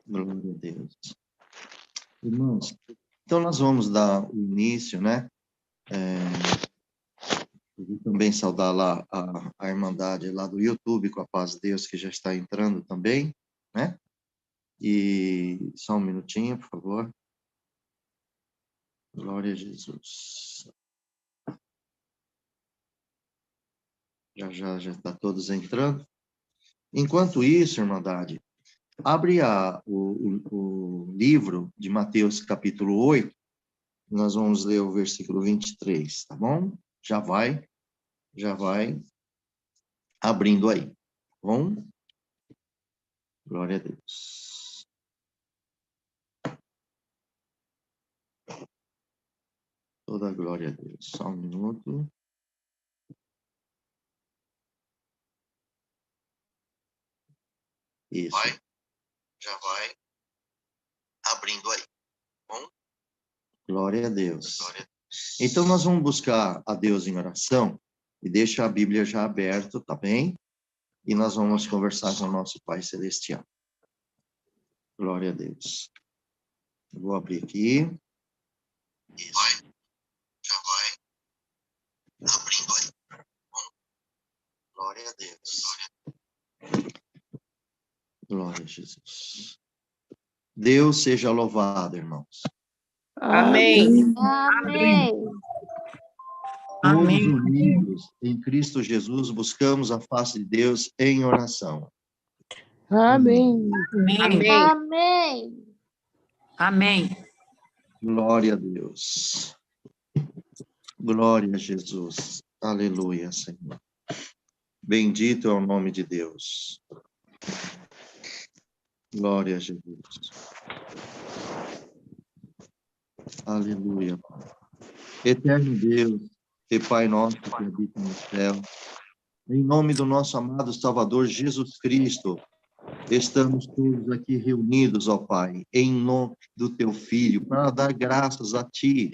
Glória a Deus. Irmãos, então nós vamos dar o início, né? Eu vou também saudar lá a Irmandade lá do YouTube, com a paz de Deus, que já está entrando também, né? E só um minutinho, por favor. Glória a Jesus. Já está todos entrando. Enquanto isso, Irmandade, abre o livro de Mateus, capítulo 8, nós vamos ler o versículo 23, tá bom? Já vai abrindo aí, tá bom? Glória a Deus. Toda a glória a Deus. Só um minuto. Isso. Já vai abrindo aí, tá bom? Glória a Deus. Glória a Deus. Então, nós vamos buscar a Deus em oração e deixa a Bíblia já aberta, tá bem? E nós vamos conversar com o nosso Pai Celestial. Glória a Deus. Eu vou abrir aqui. Isso. Já vai abrindo aí. Glória a Deus. Glória a Jesus. Deus seja louvado, irmãos. Amém. Amém. Todos unidos em Cristo Jesus, buscamos a face de Deus em oração. Amém. Amém. Amém. Amém. Glória a Deus. Glória a Jesus. Aleluia, Senhor. Bendito é o nome de Deus. Glória a Jesus. Aleluia. Eterno Deus, e Pai nosso que habita no céu, em nome do nosso amado Salvador Jesus Cristo, estamos todos aqui reunidos, ó Pai, em nome do Teu Filho, para dar graças a Ti,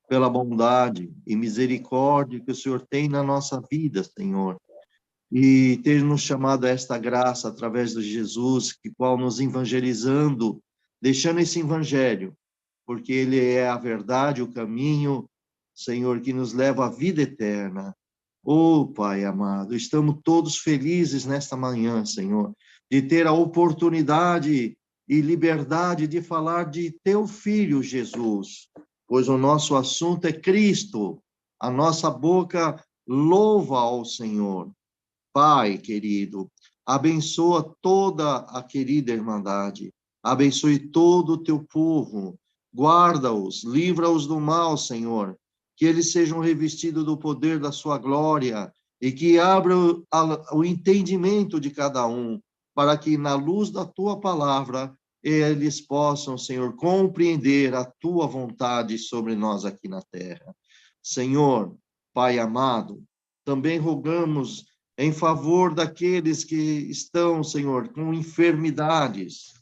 pela bondade e misericórdia que o Senhor tem na nossa vida, Senhor, e ter nos chamado a esta graça através de Jesus, que qual nos evangelizando, deixando esse evangelho, porque ele é a verdade, o caminho, Senhor, que nos leva à vida eterna. Oh, Pai amado, estamos todos felizes nesta manhã, Senhor, de ter a oportunidade e liberdade de falar de Teu Filho, Jesus, pois o nosso assunto é Cristo, a nossa boca louva ao Senhor. Pai querido, abençoa toda a querida Irmandade, abençoe todo o Teu povo, guarda-os, livra-os do mal, Senhor, que eles sejam revestidos do poder da Sua glória e que abra o entendimento de cada um, para que na luz da Tua palavra eles possam, Senhor, compreender a Tua vontade sobre nós aqui na terra. Senhor, Pai amado, também rogamos em favor daqueles que estão, Senhor, com enfermidades,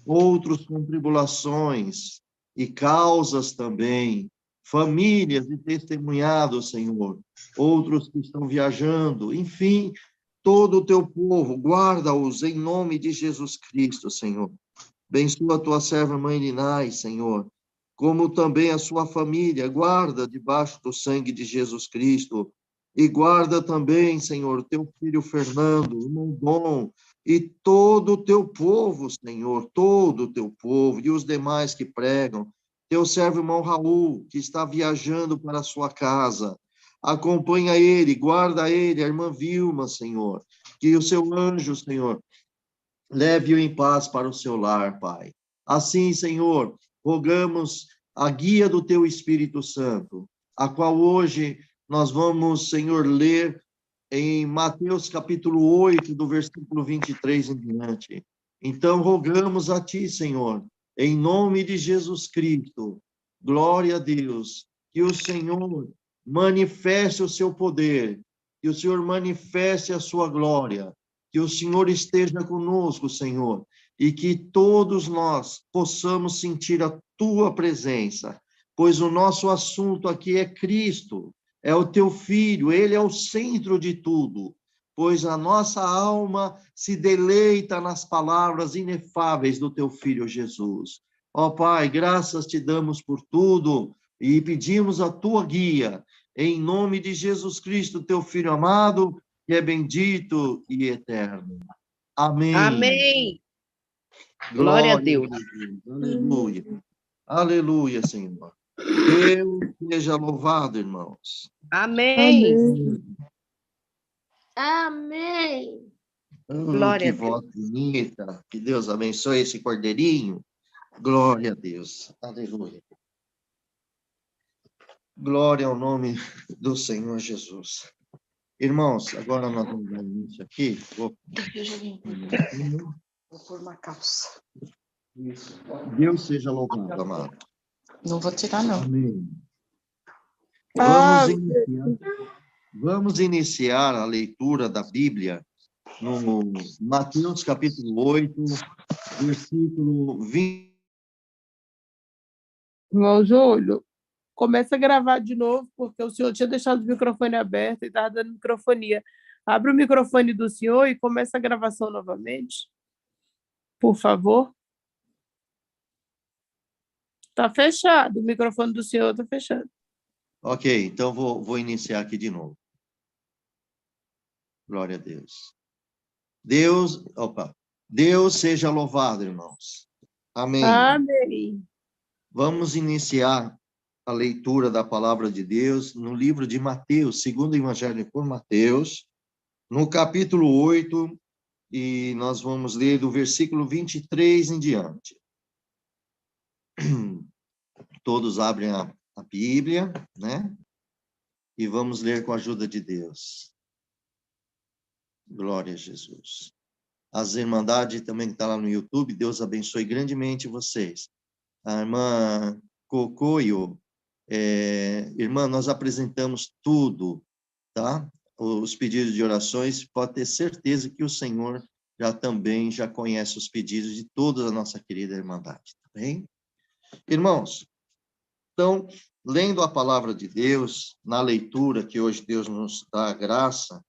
outros com tribulações e causas também, famílias e testemunhados, Senhor, outros que estão viajando, enfim, todo o Teu povo, guarda-os em nome de Jesus Cristo, Senhor. Abençoa a Tua serva Mãe Linai, Senhor, como também a sua família, guarda debaixo do sangue de Jesus Cristo, e guarda também, Senhor, Teu filho Fernando, irmão Dom, e todo o Teu povo, Senhor, todo o Teu povo, e os demais que pregam, Teu servo irmão Raul, que está viajando para a sua casa, acompanha ele, guarda ele, a irmã Vilma, Senhor, que o Seu anjo, Senhor, leve-o em paz para o seu lar, Pai. Assim, Senhor, rogamos a guia do Teu Espírito Santo, a qual hoje nós vamos, Senhor, ler em Mateus capítulo 8, do versículo 23 em diante. Então, rogamos a Ti, Senhor, em nome de Jesus Cristo, glória a Deus, que o Senhor manifeste o Seu poder, que o Senhor manifeste a Sua glória, que o Senhor esteja conosco, Senhor, e que todos nós possamos sentir a Tua presença, pois o nosso assunto aqui é Cristo, é o Teu Filho, Ele é o centro de tudo. pois a nossa alma se deleita nas palavras inefáveis do teu Filho Jesus. Ó Pai, graças te damos por tudo e pedimos a tua guia, em nome de Jesus Cristo, teu Filho amado, que é bendito e eterno. Amém. Amém. Glória a Deus. Aleluia. Aleluia, Senhor. Deus seja louvado, irmãos. Amém. Amém. Glória Que a Deus. voz bonita. Que Deus abençoe esse cordeirinho. Glória a Deus. Aleluia. Glória ao nome do Senhor Jesus. Irmãos, agora nós vamos dar início aqui. Vou pôr uma calça. Deus seja louvado, amado. Não vou tirar, não. Amém. Ah, Vamos iniciar a leitura da Bíblia no Mateus capítulo 8, versículo 20. Irmão Júlio, começa a gravar de novo, porque o senhor tinha deixado o microfone aberto e estava dando microfonia. Abre o microfone do senhor e começa a gravação novamente, por favor. Está fechado, o microfone do senhor está fechado. Ok, então vou iniciar aqui de novo. Glória a Deus. Deus seja louvado, irmãos. Amém. Amém. Vamos iniciar a leitura da palavra de Deus no livro de Mateus, segundo o Evangelho por Mateus, no capítulo 8, e nós vamos ler do versículo 23 em diante. Todos abrem a Bíblia, né? E vamos ler com a ajuda de Deus. Glória a Jesus. As Irmandades também que estão lá no YouTube, Deus abençoe grandemente vocês. A irmã Cocoio, irmã, nós apresentamos tudo, tá? Os pedidos de orações, pode ter certeza que o Senhor já conhece os pedidos de toda a nossa querida Irmandade, tá bem? Irmãos, então, lendo a palavra de Deus, na leitura que hoje Deus nos dá a graça,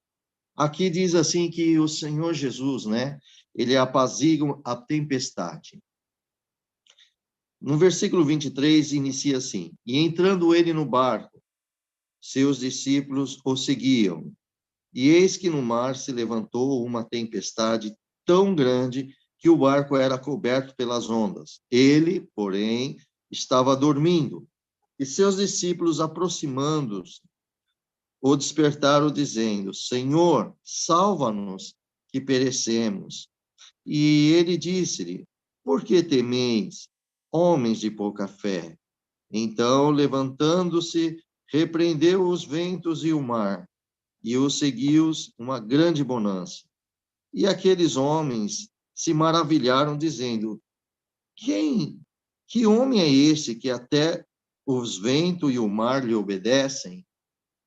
aqui diz assim que o Senhor Jesus, né, ele apazigua a tempestade. No versículo 23, inicia assim: E entrando ele no barco, seus discípulos o seguiam. E eis que no mar se levantou uma tempestade tão grande que o barco era coberto pelas ondas. Ele, porém, estava dormindo. E seus discípulos, aproximando-os, o despertaram, dizendo: Senhor, salva-nos, que perecemos. E ele disse-lhe: Por que temeis, homens de pouca fé? Então, levantando-se, repreendeu os ventos e o mar, e os seguiu uma grande bonança. E aqueles homens se maravilharam, dizendo: que homem é esse que até os ventos e o mar lhe obedecem?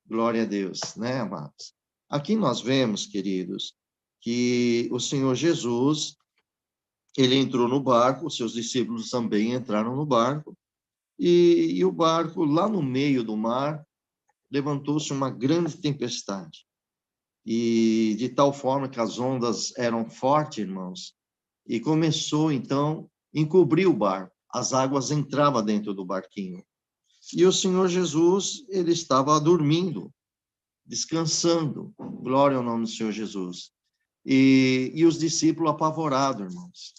Glória a Deus, né, amados? Aqui nós vemos, queridos, que o Senhor Jesus, ele entrou no barco, os seus discípulos também entraram no barco, e o barco, lá no meio do mar, levantou-se uma grande tempestade. E de tal forma que as ondas eram fortes, irmãos, e começou, então, a encobrir o barco. As águas entravam dentro do barquinho. E o Senhor Jesus, ele estava dormindo, descansando. Glória ao nome do Senhor Jesus. E os discípulos apavorados, irmãos.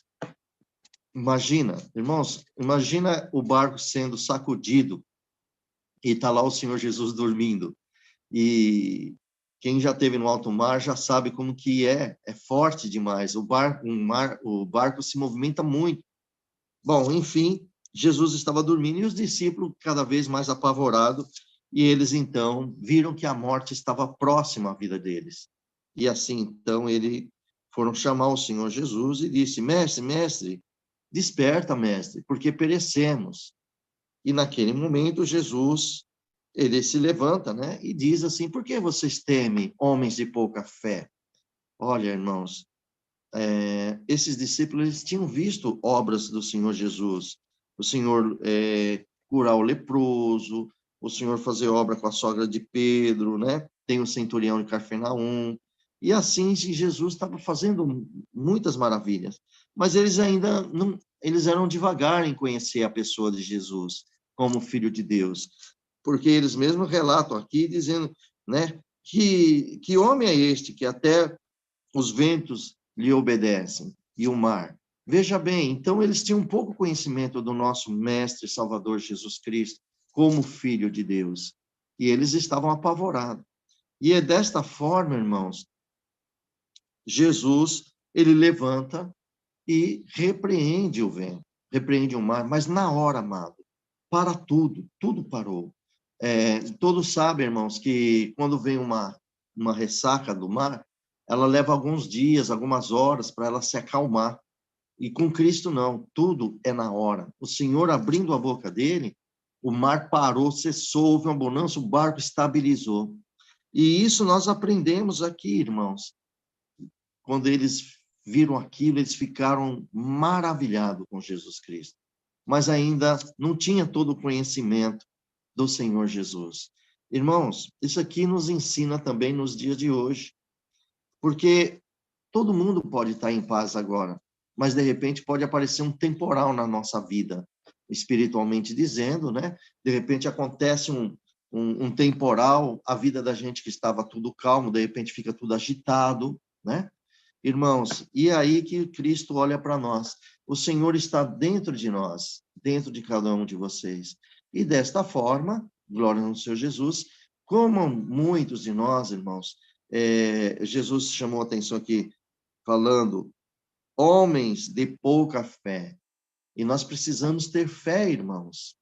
Imagina, irmãos, imagina o barco sendo sacudido e está lá o Senhor Jesus dormindo. E quem já esteve no alto mar já sabe como que é forte demais. O barco se movimenta muito. Bom, enfim, Jesus estava dormindo e os discípulos cada vez mais apavorados, e eles então viram que a morte estava próxima à vida deles. E assim, então, eles foram chamar o Senhor Jesus e disse: Mestre, desperta, mestre, porque perecemos. E naquele momento Jesus, ele se levanta, né, e diz assim: Por que vocês temem, homens de pouca fé? Olha, irmãos, esses discípulos, eles tinham visto obras do Senhor Jesus. O Senhor curar o leproso, o Senhor fazer obra com a sogra de Pedro, né? Tem o centurião de Cafarnaum. E assim Jesus estava fazendo muitas maravilhas. Mas eles ainda não, eles eram devagar em conhecer a pessoa de Jesus como Filho de Deus. Porque eles mesmos relatam aqui, dizendo, né, que homem é este que até os ventos lhe obedecem e o mar. Veja bem, então eles tinham um pouco conhecimento do nosso Mestre Salvador Jesus Cristo como Filho de Deus. E eles estavam apavorados. E é desta forma, irmãos, Jesus, ele levanta e repreende o vento, repreende o mar, mas na hora, amado, para tudo, tudo parou. Todos sabem, irmãos, que quando vem uma ressaca do mar, ela leva alguns dias, algumas horas para ela se acalmar. E com Cristo não, tudo é na hora. O Senhor abrindo a boca dele, o mar parou, cessou, houve uma bonança, o barco estabilizou. E isso nós aprendemos aqui, irmãos. Quando eles viram aquilo, eles ficaram maravilhados com Jesus Cristo. Mas ainda não tinha todo o conhecimento do Senhor Jesus. Irmãos, isso aqui nos ensina também nos dias de hoje. Porque todo mundo pode estar em paz agora, mas de repente pode aparecer um temporal na nossa vida, espiritualmente dizendo, né? De repente acontece um temporal, a vida da gente que estava tudo calmo, de repente fica tudo agitado, né? Irmãos, e aí que Cristo olha para nós. O Senhor está dentro de nós, dentro de cada um de vocês. E desta forma, glória ao Senhor Jesus, como muitos de nós, irmãos, Jesus chamou a atenção aqui, falando, homens de pouca fé. E nós precisamos ter fé, irmãos,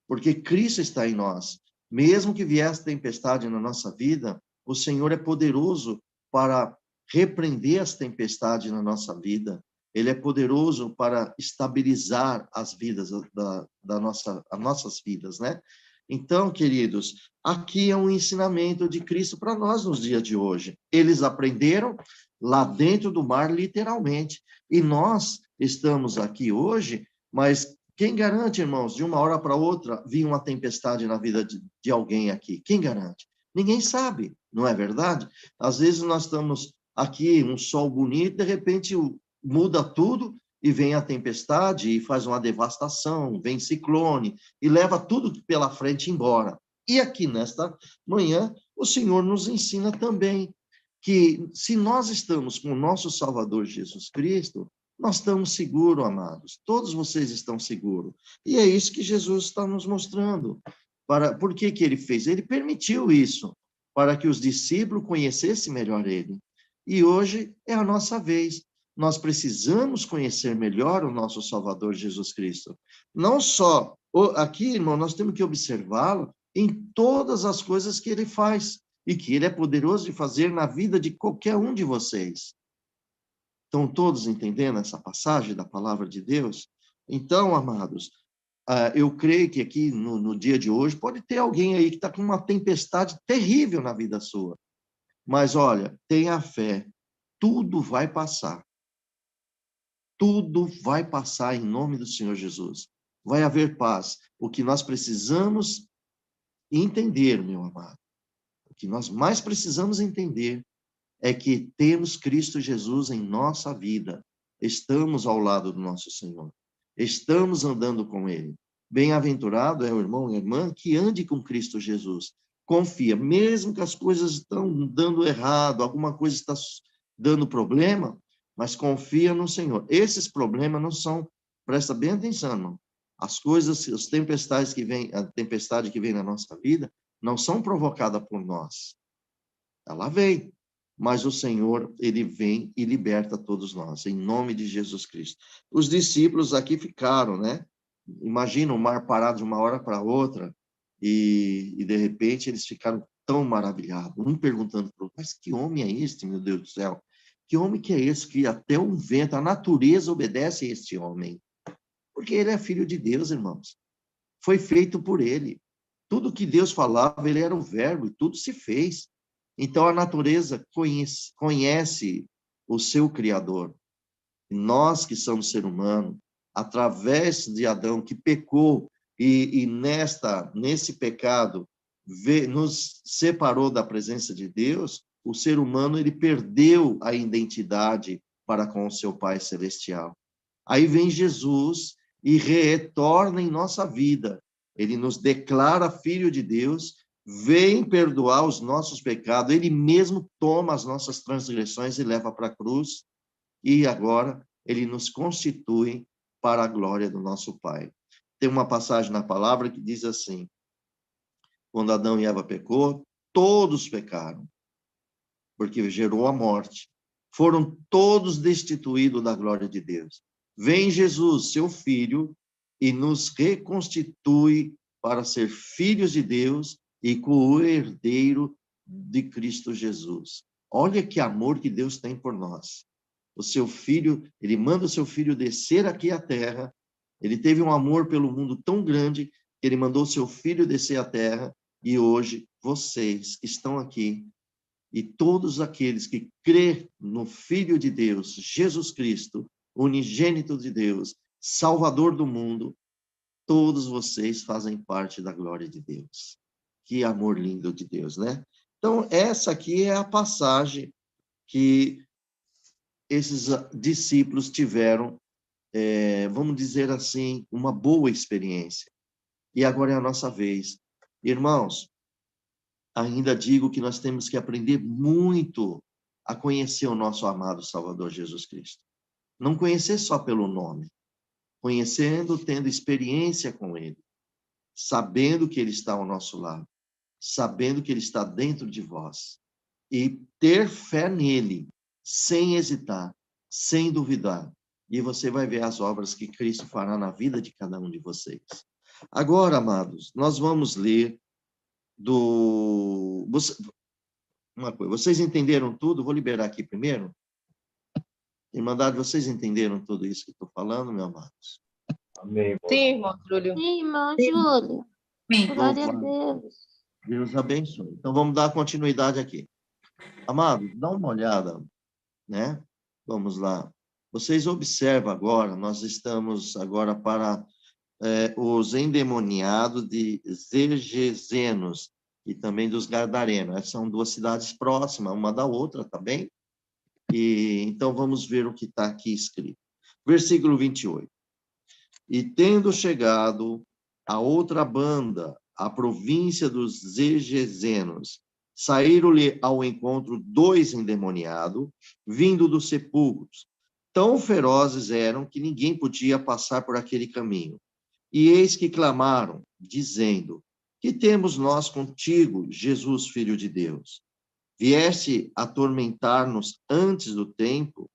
porque Cristo está em nós. Mesmo que viesse tempestade na nossa vida, o Senhor é poderoso para repreender as tempestades na nossa vida. Ele é poderoso para estabilizar as vidas as nossas vidas, né? Então, queridos, aqui é um ensinamento de Cristo para nós nos dias de hoje. Eles aprenderam lá dentro do mar, literalmente. E nós estamos aqui hoje, mas quem garante, irmãos, de uma hora para outra, vir uma tempestade na vida de alguém aqui? Quem garante? Ninguém sabe, não é verdade? Às vezes nós estamos aqui, um sol bonito, de repente muda tudo e vem a tempestade e faz uma devastação, vem ciclone e leva tudo pela frente embora. E aqui nesta manhã, o Senhor nos ensina também que se nós estamos com o nosso Salvador Jesus Cristo, nós estamos seguros, amados. Todos vocês estão seguros. E é isso que Jesus está nos mostrando. Por que ele fez? Ele permitiu isso, para que os discípulos conhecessem melhor ele. E hoje é a nossa vez. Nós precisamos conhecer melhor o nosso Salvador Jesus Cristo. Não só, aqui, irmão, nós temos que observá-lo em todas as coisas que ele faz e que ele é poderoso de fazer na vida de qualquer um de vocês. Estão todos entendendo essa passagem da palavra de Deus? Então, amados, eu creio que aqui no dia de hoje pode ter alguém aí que está com uma tempestade terrível na vida sua. Mas olha, tenha fé, tudo vai passar. Tudo vai passar em nome do Senhor Jesus. Vai haver paz. O que nós precisamos entender, meu amado, o que nós mais precisamos entender é que temos Cristo Jesus em nossa vida. Estamos ao lado do nosso Senhor. Estamos andando com Ele. Bem-aventurado é o irmão e a irmã que ande com Cristo Jesus. Confia, mesmo que as coisas estão dando errado, alguma coisa está dando problema, mas confia no Senhor. Esses problemas não são, presta bem atenção, irmão. As coisas, as tempestades que vêm, a tempestade que vem na nossa vida, não são provocadas por nós. Ela vem, mas o Senhor, ele vem e liberta todos nós, em nome de Jesus Cristo. Os discípulos aqui ficaram, né? Imagina o mar parado de uma hora para outra, e de repente eles ficaram tão maravilhados, um perguntando para o outro, mas que homem é este, meu Deus do céu? Que homem que é esse que até o vento, a natureza obedece a este homem? Porque ele é filho de Deus, irmãos. Foi feito por ele. Tudo que Deus falava, ele era o verbo, e tudo se fez. Então, a natureza conhece o seu Criador. E nós que somos ser humano, através de Adão, que pecou, e nesse pecado, nos separou da presença de Deus, o ser humano ele perdeu a identidade para com o seu Pai Celestial. Aí vem Jesus e retorna em nossa vida. Ele nos declara filho de Deus, vem perdoar os nossos pecados, ele mesmo toma as nossas transgressões e leva para a cruz, e agora ele nos constitui para a glória do nosso Pai. Tem uma passagem na palavra que diz assim: quando Adão e Eva pecou, todos pecaram, porque gerou a morte. Foram todos destituídos da glória de Deus. Vem Jesus, seu Filho, e nos reconstitui para ser filhos de Deus e co-herdeiro de Cristo Jesus. Olha que amor que Deus tem por nós. O seu Filho, ele manda o seu Filho descer aqui à terra. Ele teve um amor pelo mundo tão grande que ele mandou o seu Filho descer à terra. E hoje, vocês que estão aqui, e todos aqueles que crê no Filho de Deus, Jesus Cristo, unigênito de Deus, Salvador do mundo, todos vocês fazem parte da glória de Deus. Que amor lindo de Deus, né? Então, essa aqui é a passagem que esses discípulos tiveram, vamos dizer assim, uma boa experiência. E agora é a nossa vez. Irmãos, ainda digo que nós temos que aprender muito a conhecer o nosso amado Salvador Jesus Cristo. Não conhecer só pelo nome, conhecendo, tendo experiência com Ele, sabendo que Ele está ao nosso lado, sabendo que Ele está dentro de vós, e ter fé nele, sem hesitar, sem duvidar. E você vai ver as obras que Cristo fará na vida de cada um de vocês. Agora, amados, nós vamos ler uma coisa. Vocês entenderam tudo? Vou liberar aqui primeiro. Irmandade, vocês entenderam tudo isso que estou falando, meus amados? Amém. Sim, irmão Júlio. Sim, irmão Júlio. Sim. Glória a Deus. Deus abençoe. Então, vamos dar continuidade aqui. Amados, dá uma olhada, né? Vamos lá. Vocês observam agora, nós estamos agora para os endemoniados de Gergesenos e também dos Gadarenos. Essas são duas cidades próximas, uma da outra, tá bem? E então vamos ver o que está aqui escrito. Versículo 28. E tendo chegado a outra banda, a província dos Gergesenos, saíram-lhe ao encontro 2 endemoniados, vindo dos sepulcros. Tão ferozes eram que ninguém podia passar por aquele caminho. E eis que clamaram, dizendo: que temos nós contigo, Jesus, Filho de Deus? Vieste atormentar-nos antes do tempo?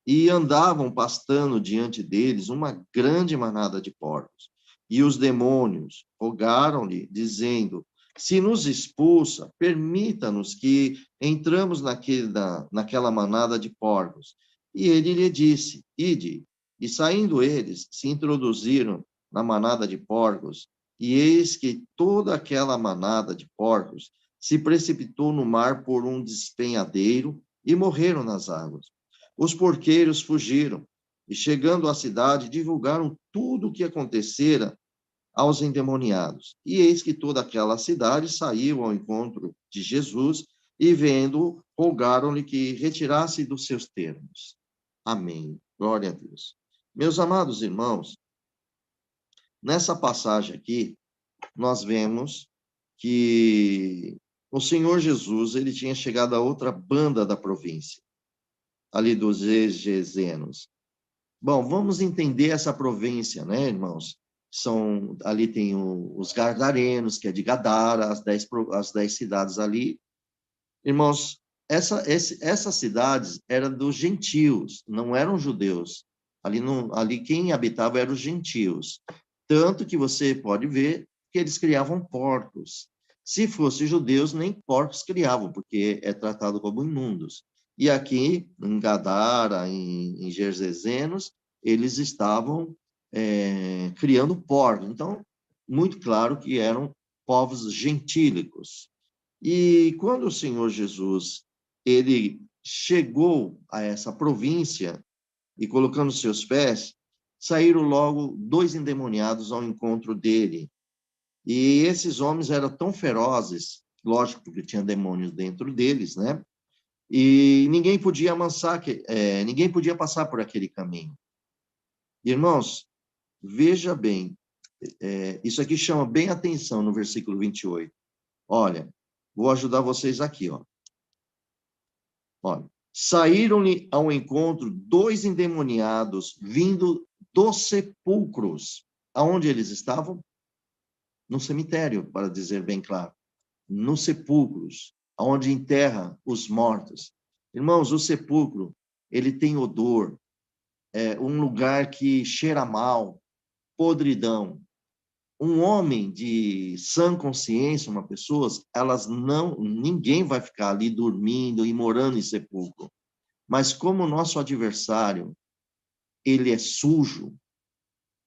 E andavam pastando diante deles uma grande manada de porcos. E os demônios rogaram-lhe, dizendo: se nos expulsa, permita-nos que entramos naquela manada de porcos. E ele lhe disse: ide. E saindo eles, se introduziram na manada de porcos, e eis que toda aquela manada de porcos se precipitou no mar por um despenhadeiro e morreram nas águas. Os porqueiros fugiram, e chegando à cidade, divulgaram tudo o que acontecera aos endemoniados. E eis que toda aquela cidade saiu ao encontro de Jesus, e vendo, rogaram-lhe que retirasse dos seus termos. Amém. Glória a Deus. Meus amados irmãos, nessa passagem aqui, nós vemos que o Senhor Jesus, ele tinha chegado a outra banda da província, ali dos Gergesenos. Bom, vamos entender essa província, né, irmãos? Ali tem os Gadarenos, que é de Gadara, as 10 cidades ali. Irmãos, essas cidades eram dos gentios, não eram judeus. Ali quem habitava eram os gentios. Tanto que você pode ver que eles criavam porcos. Se fossem judeus, nem porcos criavam, porque é tratado como imundos. E aqui, em Gadara, em Gergesenos, eles estavam criando porcos. Então, muito claro que eram povos gentílicos. E quando o Senhor Jesus, ele chegou a essa província, e colocando seus pés, saíram logo 2 endemoniados ao encontro dele. E esses homens eram tão ferozes lógico, porque tinha demônios dentro deles, né? E ninguém podia amansar, ninguém podia passar por aquele caminho. Irmãos, veja bem, isso aqui chama bem atenção no versículo 28. Olha, vou ajudar vocês aqui, ó. Olha, saíram-lhe ao encontro 2 endemoniados vindo dos sepulcros. Aonde eles estavam? No cemitério, para dizer bem claro. Nos sepulcros, onde enterra os mortos. Irmãos, o sepulcro, ele tem odor, é um lugar que cheira mal, podridão. Um homem de sã consciência, uma pessoa, ninguém vai ficar ali dormindo e morando em sepulcro. Mas como o nosso adversário, ele é sujo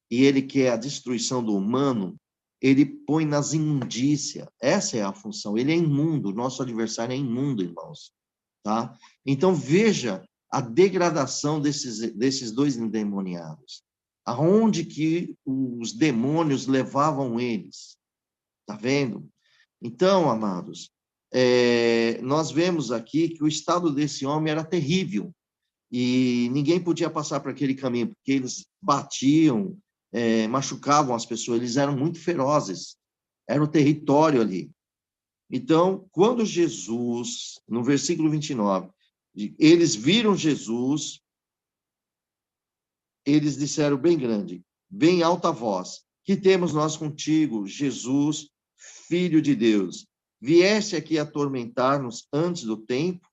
e ele quer a destruição do humano, ele põe nas imundícias. Essa é a função. Ele é imundo, nosso adversário é imundo, irmãos. Tá? Então, veja a degradação desses 2 endemoniados. Aonde que os demônios levavam eles? Tá vendo? Então, amados, nós vemos aqui que o estado desse homem era terrível. E ninguém podia passar por aquele caminho, porque eles batiam, machucavam as pessoas, eles eram muito ferozes, era o território ali. Então, quando Jesus, no versículo 29, eles viram Jesus, eles disseram bem grande, bem alta voz, que temos nós contigo, Jesus, Filho de Deus? Vieste aqui atormentar-nos antes do tempo?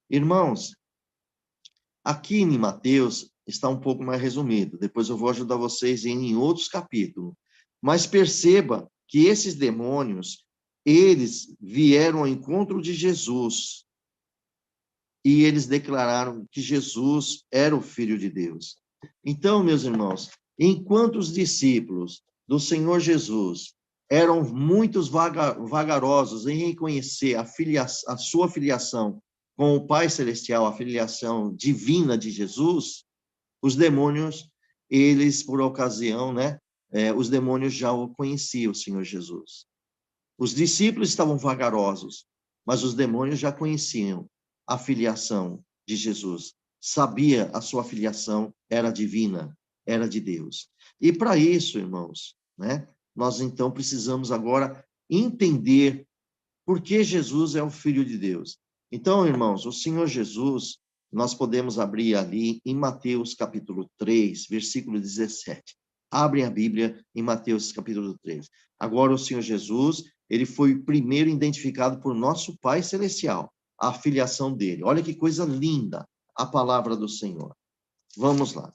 Irmãos, aqui em Mateus está um pouco mais resumido. Depois eu vou ajudar vocês em outros capítulos. Mas perceba que esses demônios, eles vieram ao encontro de Jesus e eles declararam que Jesus era o Filho de Deus. Então, meus irmãos, enquanto os discípulos do Senhor Jesus eram muitos vagarosos em reconhecer a sua filiação com o Pai Celestial, a filiação divina de Jesus, os demônios, eles, por ocasião, né, os demônios já o conheciam, o Senhor Jesus. Os discípulos estavam vagarosos, mas os demônios já conheciam a filiação de Jesus. Sabia a sua filiação era divina, era de Deus. E para isso, irmãos, né, nós então precisamos agora entender por que Jesus é o Filho de Deus. Então, irmãos, o Senhor Jesus, nós podemos abrir ali em Mateus capítulo 3, versículo 17. Abrem a Bíblia em Mateus capítulo 3. Agora o Senhor Jesus, ele foi o primeiro identificado por nosso Pai Celestial, a filiação dele. Olha que coisa linda a palavra do Senhor. Vamos lá.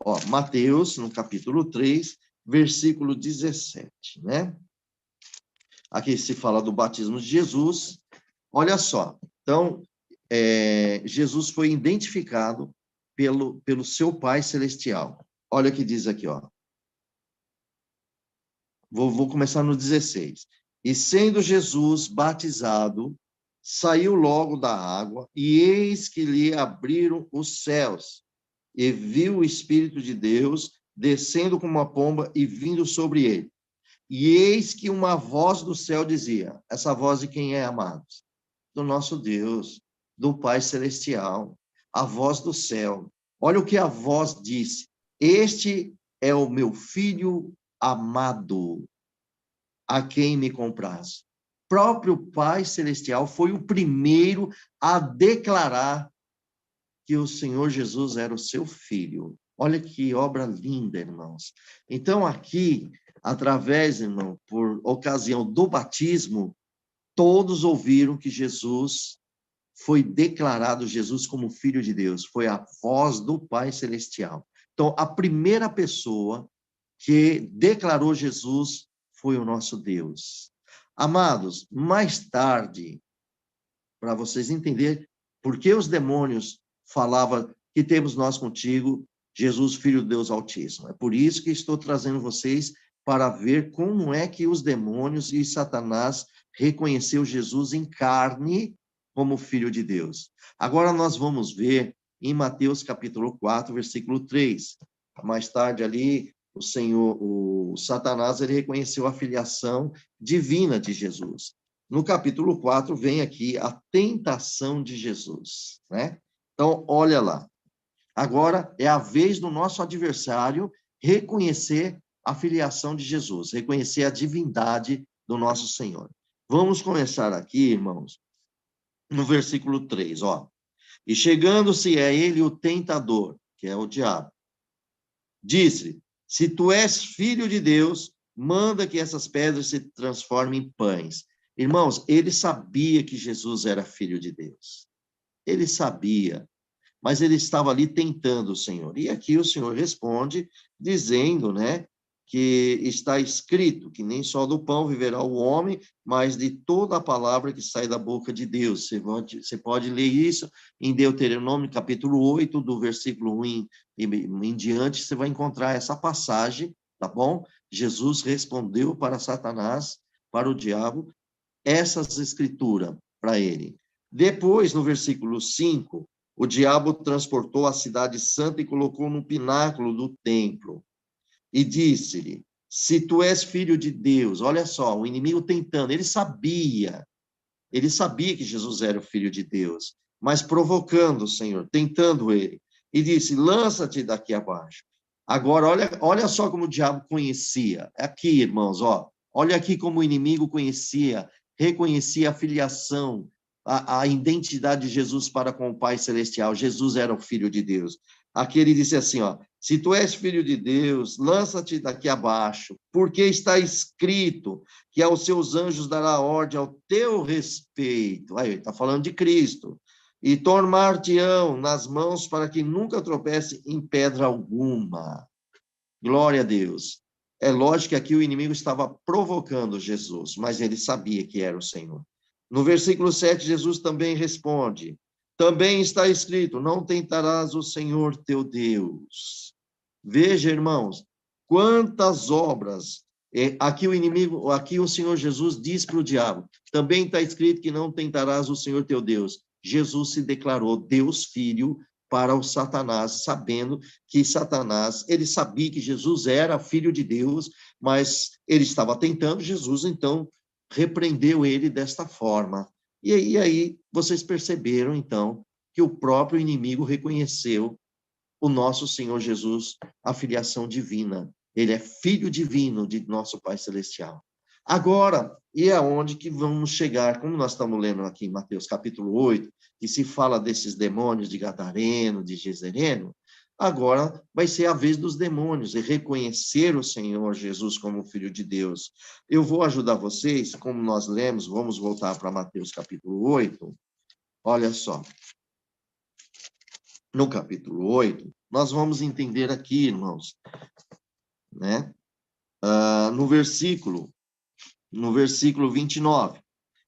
Ó, Mateus, no capítulo 3, versículo 17, né? Aqui se fala do batismo de Jesus. Olha só. Então, Jesus foi identificado pelo seu Pai Celestial. Olha o que diz aqui, ó. Vou começar no 16. E sendo Jesus batizado, saiu logo da água, e eis que lhe abriram os céus, e viu o Espírito de Deus descendo como uma pomba e vindo sobre ele. E eis que uma voz do céu dizia, essa voz de quem é, amados? Do nosso Deus, do Pai Celestial, a voz do céu. Olha o que a voz disse, este é o meu Filho amado, a quem me compraz. Próprio Pai Celestial foi o primeiro a declarar que o Senhor Jesus era o seu Filho. Olha que obra linda, irmãos. Então, aqui, através, irmão, por ocasião do batismo, todos ouviram que Jesus foi declarado Jesus como Filho de Deus. Foi a voz do Pai Celestial. Então, a primeira pessoa que declarou Jesus foi o nosso Deus. Amados, mais tarde, para vocês entenderem por que os demônios falavam que temos nós contigo, Jesus, Filho de Deus Altíssimo. É por isso que estou trazendo vocês para ver como é que os demônios e Satanás reconheceu Jesus em carne como Filho de Deus. Agora nós vamos ver em Mateus capítulo 4, versículo 3. Mais tarde ali, o Satanás, ele reconheceu a filiação divina de Jesus. no capítulo 4, vem aqui a tentação de Jesus, né? Então, olha lá. Agora é a vez do nosso adversário reconhecer a filiação de Jesus, reconhecer a divindade do nosso Senhor. Vamos começar aqui, irmãos, no versículo 3, ó. E chegando-se a ele o tentador, que é o diabo, disse: se tu és filho de Deus, manda que essas pedras se transformem em pães. Irmãos, ele sabia que Jesus era filho de Deus. Ele sabia, mas ele estava ali tentando o Senhor. E aqui o Senhor responde dizendo, né, que está escrito que nem só do pão viverá o homem, mas de toda a palavra que sai da boca de Deus. Você pode ler isso em Deuteronômio, capítulo 8, do versículo 1 em diante, você vai encontrar essa passagem, tá bom? Jesus respondeu para Satanás, para o diabo, essas escrituras para ele. Depois, no versículo 5, o diabo transportou a cidade santa e colocou no pináculo do templo. E disse-lhe: se tu és filho de Deus, olha só, o inimigo tentando, ele sabia que Jesus era o filho de Deus, mas provocando o Senhor, tentando ele. E disse: lança-te daqui abaixo. Agora, olha só como o diabo conhecia. Aqui, irmãos, ó, olha aqui como o inimigo conhecia, reconhecia a filiação, a identidade de Jesus para com o Pai Celestial. Jesus era o Filho de Deus. Aqui ele disse assim, ó: se tu és filho de Deus, lança-te daqui abaixo, porque está escrito que aos seus anjos dará ordem ao teu respeito. Aí, está falando de Cristo. E tomar-te-ão nas mãos para que nunca tropece em pedra alguma. Glória a Deus. É lógico que aqui o inimigo estava provocando Jesus, mas ele sabia que era o Senhor. No versículo 7, Jesus também responde: também está escrito, não tentarás o Senhor teu Deus. Veja, irmãos, quantas obras. Aqui o inimigo, aqui o Senhor Jesus diz para o diabo, também está escrito que não tentarás o Senhor teu Deus. Jesus se declarou Deus Filho para o Satanás, sabendo que Satanás, ele sabia que Jesus era filho de Deus, mas ele estava tentando, Jesus então repreendeu ele desta forma. E aí vocês perceberam, então, que o próprio inimigo reconheceu o nosso Senhor Jesus, a filiação divina. Ele é filho divino de nosso Pai Celestial. Agora, e aonde que vamos chegar? Como nós estamos lendo aqui em Mateus capítulo 8, que se fala desses demônios de Gadareno, de Gezereno, agora vai ser a vez dos demônios, e reconhecer o Senhor Jesus como Filho de Deus. Eu vou ajudar vocês, como nós lemos, vamos voltar para Mateus capítulo 8, olha só. No capítulo 8, nós vamos entender aqui, irmãos, né? No versículo 29.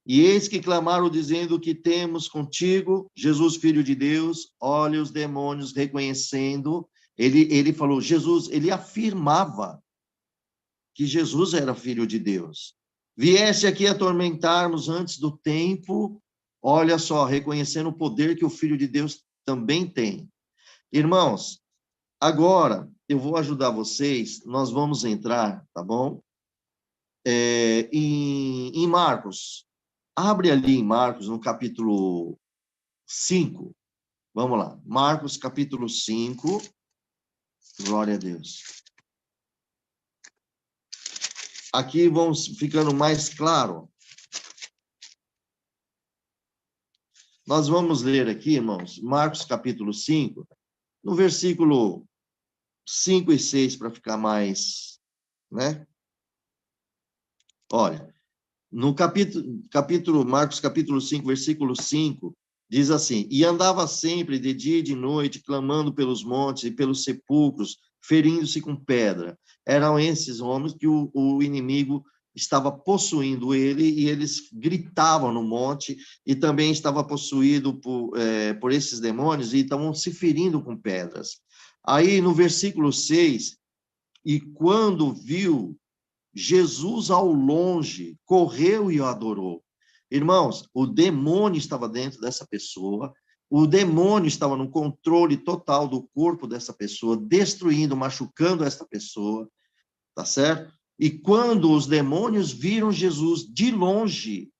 E eis que clamaram dizendo que temos contigo, Jesus, Filho de Deus. Olha os demônios reconhecendo. Ele falou, Jesus, ele afirmava que Jesus era Filho de Deus. Viesse aqui atormentar-nos antes do tempo. Olha só, reconhecendo o poder que o Filho de Deus também tem. Irmãos, agora eu vou ajudar vocês, nós vamos entrar, tá bom? Em Marcos. Abre ali em Marcos, no capítulo 5. Vamos lá. Marcos, capítulo 5. Glória a Deus. Aqui vamos ficando mais claro. Nós vamos ler aqui, irmãos, Marcos, capítulo 5, no versículo 5 e 6, para ficar mais, né? Olha, no capítulo Marcos, capítulo 5, versículo 5, diz assim: e andava sempre de dia e de noite, clamando pelos montes e pelos sepulcros, ferindo-se com pedra. Eram esses homens que o inimigo estava possuindo ele, e eles gritavam no monte, e também estava possuído por esses demônios, e estavam se ferindo com pedras. Aí, no versículo 6, e quando viu Jesus ao longe, correu e o adorou. Irmãos, o demônio estava dentro dessa pessoa, o demônio estava no controle total do corpo dessa pessoa, destruindo, machucando essa pessoa, tá certo? E quando os demônios viram Jesus de longe,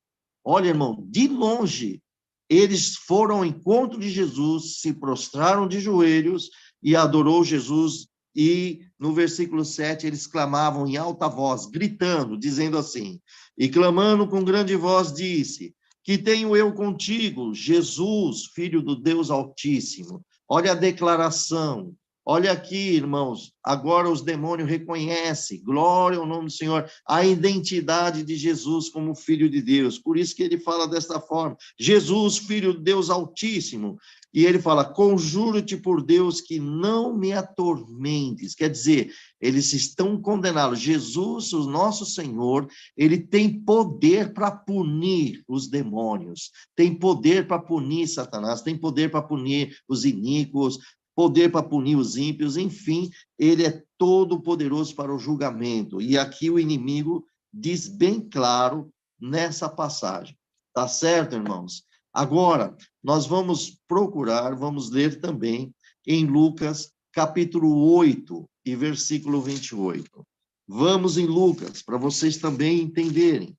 Olha, irmão, de longe, eles foram ao encontro de Jesus, se prostraram de joelhos e adorou Jesus. E no versículo 7, eles clamavam em alta voz, gritando, dizendo assim, e clamando com grande voz, disse, que tenho eu contigo, Jesus, Filho do Deus Altíssimo. Olha a declaração. Olha aqui, irmãos, agora os demônios reconhecem, glória ao nome do Senhor, a identidade de Jesus como Filho de Deus. Por isso que ele fala desta forma, Jesus, Filho de Deus Altíssimo. E ele fala, conjuro-te por Deus que não me atormentes. Quer dizer, eles estão condenados. Jesus, o nosso Senhor, ele tem poder para punir os demônios, tem poder para punir Satanás, tem poder para punir os iníquos, poder para punir os ímpios, enfim, ele é todo poderoso para o julgamento. E aqui o inimigo diz bem claro nessa passagem. Tá certo, irmãos? Agora, nós vamos procurar, vamos ler também em Lucas, capítulo 8 e versículo 28. Vamos em Lucas, para vocês também entenderem.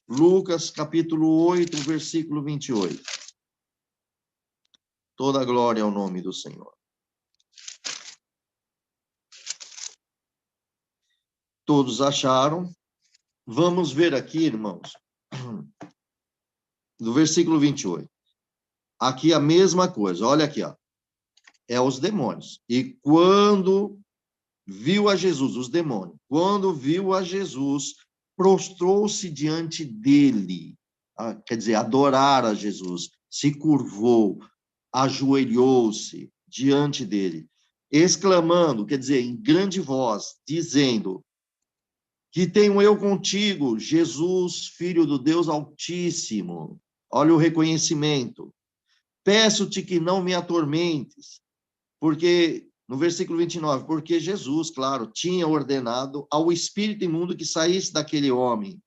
Lucas, capítulo 8, versículo 28. Toda glória ao nome do Senhor. Todos acharam? Vamos ver aqui, irmãos, do versículo 28. Aqui a mesma coisa, olha aqui, ó. É os demônios. E quando viu a Jesus, os demônios, quando viu a Jesus, prostrou-se diante dele, quer dizer, adorar a Jesus, se curvou, ajoelhou-se diante dele, exclamando, quer dizer, em grande voz, dizendo, que tenho eu contigo, Jesus, Filho do Deus Altíssimo. Olha o reconhecimento. Peço-te que não me atormentes, porque, no versículo 29, porque Jesus, claro, tinha ordenado ao espírito imundo que saísse daquele homem,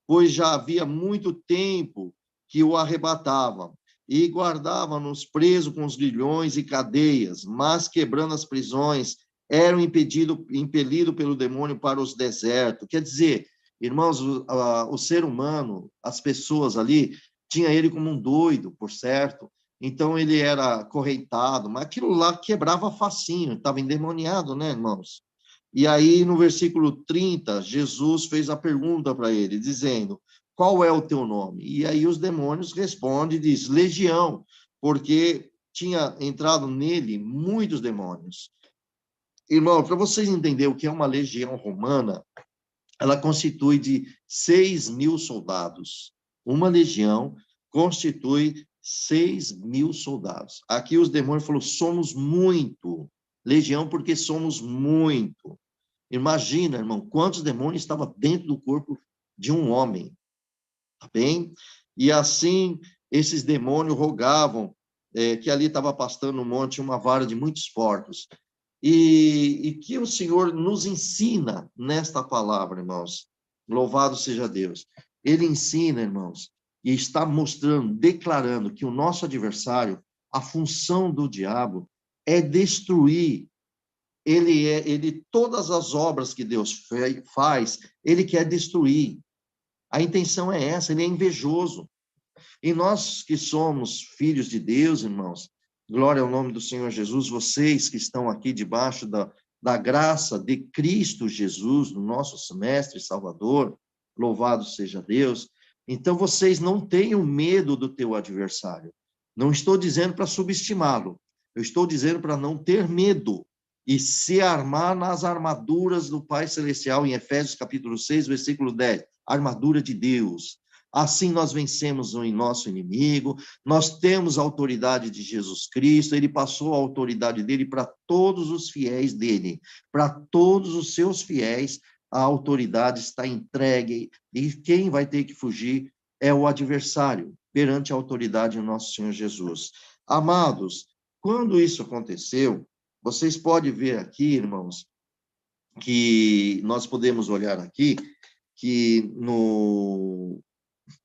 pois já havia muito tempo que o arrebatavam, e guardavam-nos preso com os grilhões e cadeias, mas quebrando as prisões, eram impelidos pelo demônio para os desertos. Quer dizer, irmãos, o ser humano, as pessoas ali, tinha ele como um doido, por certo. Então ele era acorrentado, mas aquilo lá quebrava facinho, estava endemoniado, né, irmãos? E aí, no versículo 30, Jesus fez a pergunta para ele, dizendo, qual é o teu nome? E aí os demônios respondem e diz, Legião, porque tinha entrado nele muitos demônios. Irmão, para vocês entenderem o que é uma legião romana, ela constitui de 6.000 soldados. Uma legião constitui 6.000 soldados. Aqui os demônios falaram, somos muito. Legião porque somos muito. Imagina, irmão, quantos demônios estavam dentro do corpo de um homem. Tá bem? E assim, esses demônios rogavam que ali estava pastando no monte uma vara de muitos porcos. E que o Senhor nos ensina nesta palavra, irmãos. Louvado seja Deus. Ele ensina, irmãos, e está mostrando, declarando que o nosso adversário, a função do diabo é destruir. Todas as obras que Deus faz, ele quer destruir. A intenção é essa, ele é invejoso. E nós que somos filhos de Deus, irmãos, glória ao nome do Senhor Jesus, vocês que estão aqui debaixo da graça de Cristo Jesus, do nosso mestre e Salvador, louvado seja Deus. Então, vocês não tenham medo do teu adversário. Não estou dizendo para subestimá-lo, eu estou dizendo para não ter medo e se armar nas armaduras do Pai Celestial, em Efésios capítulo 6, versículo 10, armadura de Deus. Assim nós vencemos o nosso inimigo, nós temos a autoridade de Jesus Cristo, ele passou a autoridade dele para todos os fiéis dele, para todos os seus fiéis, a autoridade está entregue, e quem vai ter que fugir é o adversário, perante a autoridade do nosso Senhor Jesus. Amados, quando isso aconteceu, vocês podem ver aqui, irmãos, que nós podemos olhar aqui, que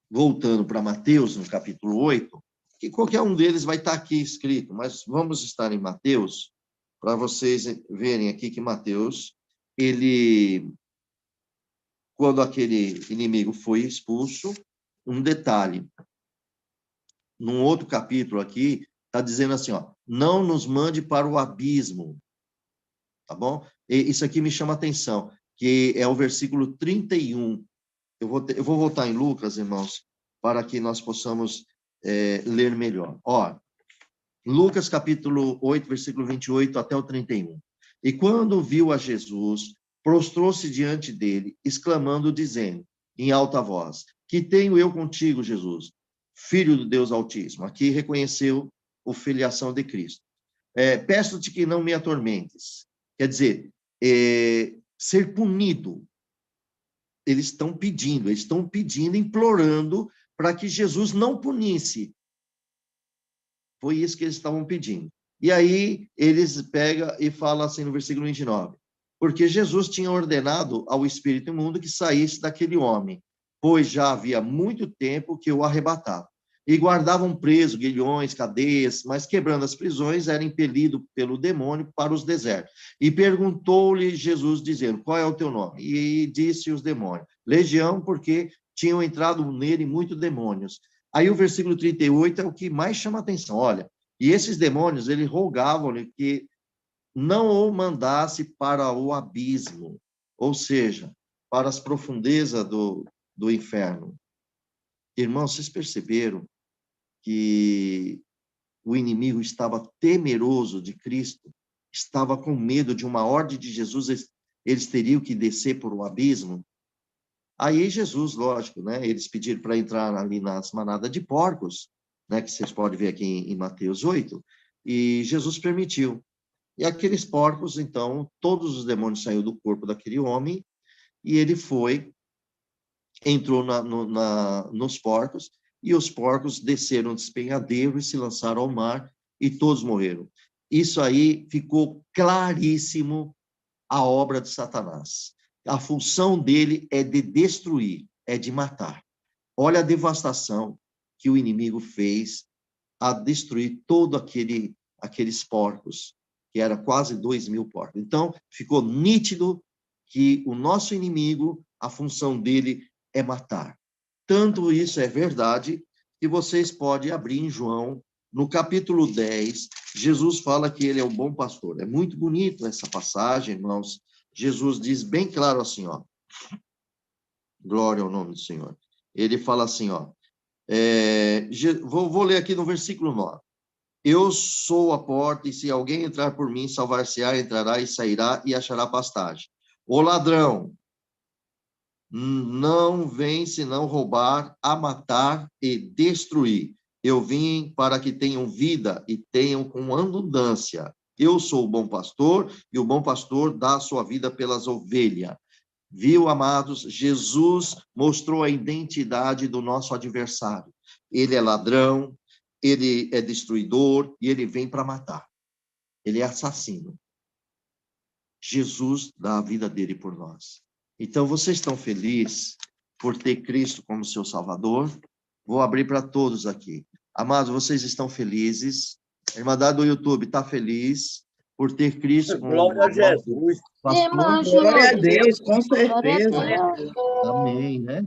voltando para Mateus, no capítulo 8, que qualquer um deles vai estar aqui escrito, mas vamos estar em Mateus, para vocês verem aqui que Mateus, quando aquele inimigo foi expulso, um detalhe. Num outro capítulo aqui, está dizendo assim, ó, não nos mande para o abismo, tá bom? E isso aqui me chama a atenção, que é o versículo 31. Eu vou voltar em Lucas, irmãos, para que nós possamos ler melhor. Ó, Lucas capítulo 8, versículo 28 até o 31. E quando viu a Jesus, prostrou-se diante dele, exclamando, dizendo, em alta voz, que tenho eu contigo, Jesus, Filho do Deus Altíssimo. Aqui reconheceu a filiação de Cristo. Peço-te que não me atormentes. Quer dizer, ser punido. Eles estão pedindo, implorando para que Jesus não punisse. Foi isso que eles estavam pedindo. E aí eles pegam e falam assim no versículo 29. Porque Jesus tinha ordenado ao espírito imundo que saísse daquele homem, pois já havia muito tempo que o arrebatava. E guardavam preso, guilhões, cadeias, mas quebrando as prisões, era impelido pelo demônio para os desertos. E perguntou-lhe Jesus, dizendo, qual é o teu nome? E disse os demônios, Legião, porque tinham entrado nele muitos demônios. Aí o versículo 38 é o que mais chama a atenção. Olha, e esses demônios, eles rogavam-lhe que não o mandasse para o abismo, ou seja, para as profundezas do inferno. Irmãos, vocês perceberam que o inimigo estava temeroso de Cristo, estava com medo de uma ordem de Jesus, eles teriam que descer por um abismo? Aí Jesus, lógico, né? Eles pediram para entrar ali nas manadas de porcos, né? Que vocês podem ver aqui em Mateus 8, e Jesus permitiu. E aqueles porcos, então, todos os demônios saíram do corpo daquele homem, e ele entrou nos porcos, e os porcos desceram do despenhadeiro e se lançaram ao mar, e todos morreram. Isso aí ficou claríssimo a obra de Satanás. A função dele é de destruir, é de matar. Olha a devastação que o inimigo fez a destruir todos aqueles porcos, que era quase 2.000 porcos. Então, ficou nítido que o nosso inimigo, a função dele é matar. Tanto isso é verdade que vocês podem abrir em João, no capítulo 10, Jesus fala que ele é o bom pastor. É muito bonito essa passagem, irmãos. Jesus diz bem claro assim, ó. Glória ao nome do Senhor. Ele fala assim, ó. Vou ler aqui no versículo 9. Eu sou a porta, e se alguém entrar por mim, salvar-se-á, entrará e sairá e achará pastagem. O ladrão não vem senão roubar, a matar e destruir. Eu vim para que tenham vida e tenham com abundância. Eu sou o bom pastor, e o bom pastor dá a sua vida pelas ovelhas. Viu, amados? Jesus mostrou a identidade do nosso adversário. Ele é ladrão, ele é destruidor, e ele vem para matar. Ele é assassino. Jesus dá a vida dele por nós. Então, vocês estão felizes por ter Cristo como seu Salvador? Vou abrir para todos aqui. Amados, vocês estão felizes? A Irmandade do YouTube está feliz por ter Cristo como Glória a Jesus. Irmão pastor? Glória a Júlio. Deus, com Glória a certeza. Deus. Amém, né?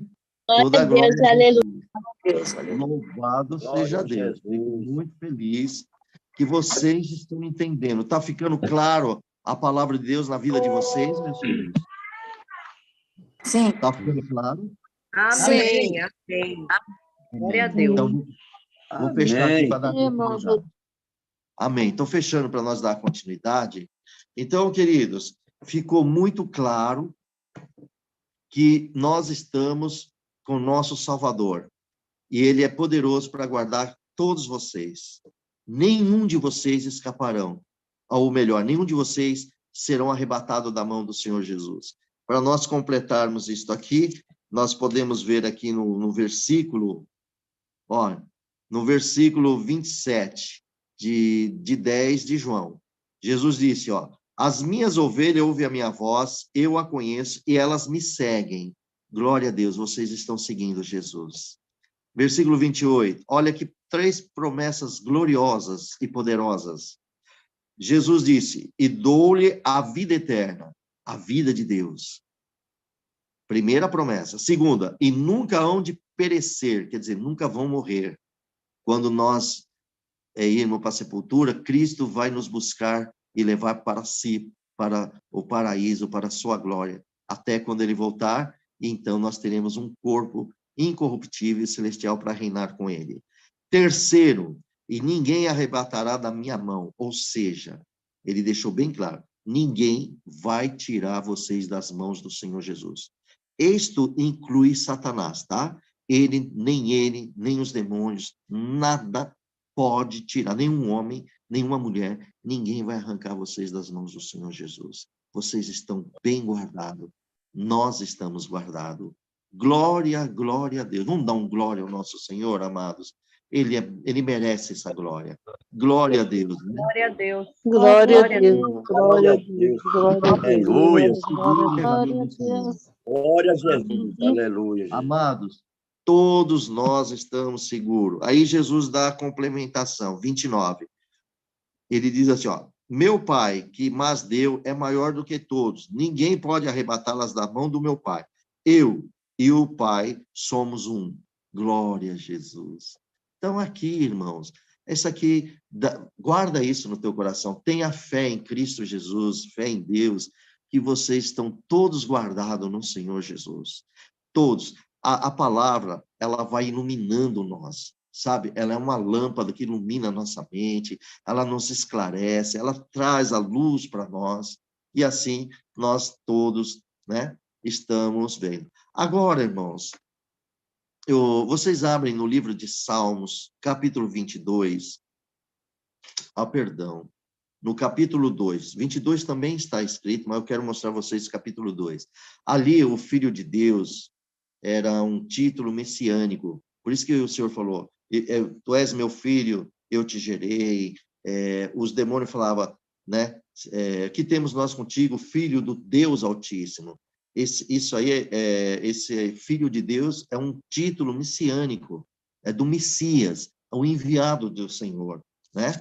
Glória Toda a a glória Deus, a aleluia. Jesus. Deus, Louvado Glória seja a Deus. Jesus. Fico muito feliz que vocês estão entendendo. Está ficando claro a palavra de Deus na vida de vocês, meus filhos? Sim. Está ficando claro? Amém, amém. Glória a Deus. Então, vou fechar aqui para dar Irmão continuidade. Amém. Então, fechando para nós dar continuidade. Então, queridos, ficou muito claro que nós estamos com o nosso Salvador. E ele é poderoso para guardar todos vocês. Nenhum de vocês escaparão. Ou melhor, nenhum de vocês serão arrebatados da mão do Senhor Jesus. Para nós completarmos isto aqui, nós podemos ver aqui no versículo, ó, no versículo 27 de 10 de João. Jesus disse, ó, as minhas ovelhas ouvem a minha voz, eu a conheço e elas me seguem. Glória a Deus, vocês estão seguindo Jesus. Versículo 28, olha que 3 promessas gloriosas e poderosas. Jesus disse, e dou-lhe a vida eterna, a vida de Deus. Primeira promessa. Segunda, e nunca hão de perecer, quer dizer, nunca vão morrer. Quando nós irmos para a sepultura, Cristo vai nos buscar e levar para si, para o paraíso, para a sua glória, até quando ele voltar, e então nós teremos um corpo incorruptível e celestial para reinar com ele. Terceiro, e ninguém arrebatará da minha mão, ou seja, ele deixou bem claro, ninguém vai tirar vocês das mãos do Senhor Jesus. Isto inclui Satanás, tá? Ele, nem os demônios, nada pode tirar, nenhum homem, nenhuma mulher, ninguém vai arrancar vocês das mãos do Senhor Jesus. Vocês estão bem guardados, nós estamos guardados. Glória, glória a Deus. Vamos dar um glória ao nosso Senhor, amados? Ele merece essa glória. Glória a Deus. Né? Glória a Deus. Glória a Glória a Deus, glória a Deus, glória a Deus. Aleluia. Glória a Deus. Glória a Jesus. Aleluia, Jesus. Amados, todos nós estamos seguros. Aí Jesus dá a complementação, 29. Ele diz assim, ó, meu Pai, que mas deu, é maior do que todos. Ninguém pode arrebatá-las da mão do meu Pai. Eu e o Pai somos um. Glória a Jesus. Então aqui, irmãos, essa aqui, guarda isso no teu coração. Tenha fé em Cristo Jesus, fé em Deus, que vocês estão todos guardados no Senhor Jesus. Todos. A palavra, ela vai iluminando nós, sabe? Ela é uma lâmpada que ilumina a nossa mente, ela nos esclarece, ela traz a luz para nós, e assim nós todos, né, estamos vendo. Agora, irmãos, vocês abrem no livro de Salmos, capítulo 22, perdão, no capítulo 2, 22 também está escrito, mas eu quero mostrar a vocês o capítulo 2. Ali, o Filho de Deus era um título messiânico, por isso que o Senhor falou, tu és meu filho, eu te gerei, os demônios falavam, né, que temos nós contigo, filho do Deus Altíssimo. Isso aí, esse Filho de Deus é um título messiânico, é do Messias, o enviado do Senhor, né?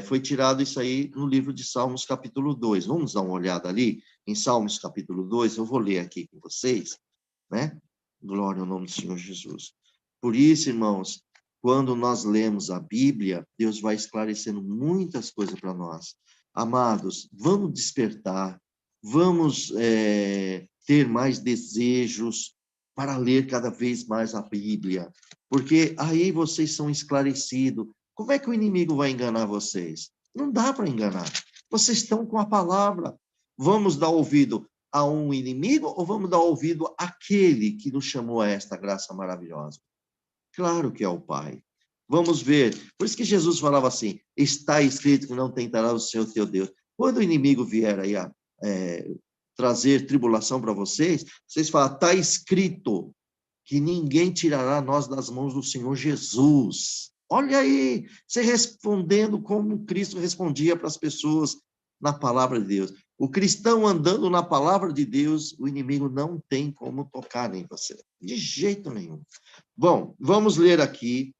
Foi tirado isso aí no livro de Salmos, capítulo 2. Vamos dar uma olhada ali, em Salmos, capítulo 2, eu vou ler aqui com vocês, né? Glória ao nome do Senhor Jesus. Por isso, irmãos, quando nós lemos a Bíblia, Deus vai esclarecendo muitas coisas para nós. Amados, vamos despertar, vamos ter mais desejos para ler cada vez mais a Bíblia, porque aí vocês são esclarecidos. Como é que o inimigo vai enganar vocês? Não dá para enganar. Vocês estão com a palavra. Vamos dar ouvido a um inimigo ou vamos dar ouvido àquele que nos chamou a esta graça maravilhosa? Claro que é o Pai. Vamos ver. Por isso que Jesus falava assim, está escrito que não tentará o Senhor teu Deus. Quando o inimigo vier aí a trazer tribulação para vocês, vocês falam, está escrito que ninguém tirará nós das mãos do Senhor Jesus. Olha aí, você respondendo como Cristo respondia para as pessoas na palavra de Deus. O cristão andando na palavra de Deus, o inimigo não tem como tocar nem você. De jeito nenhum. Bom, vamos ler aqui.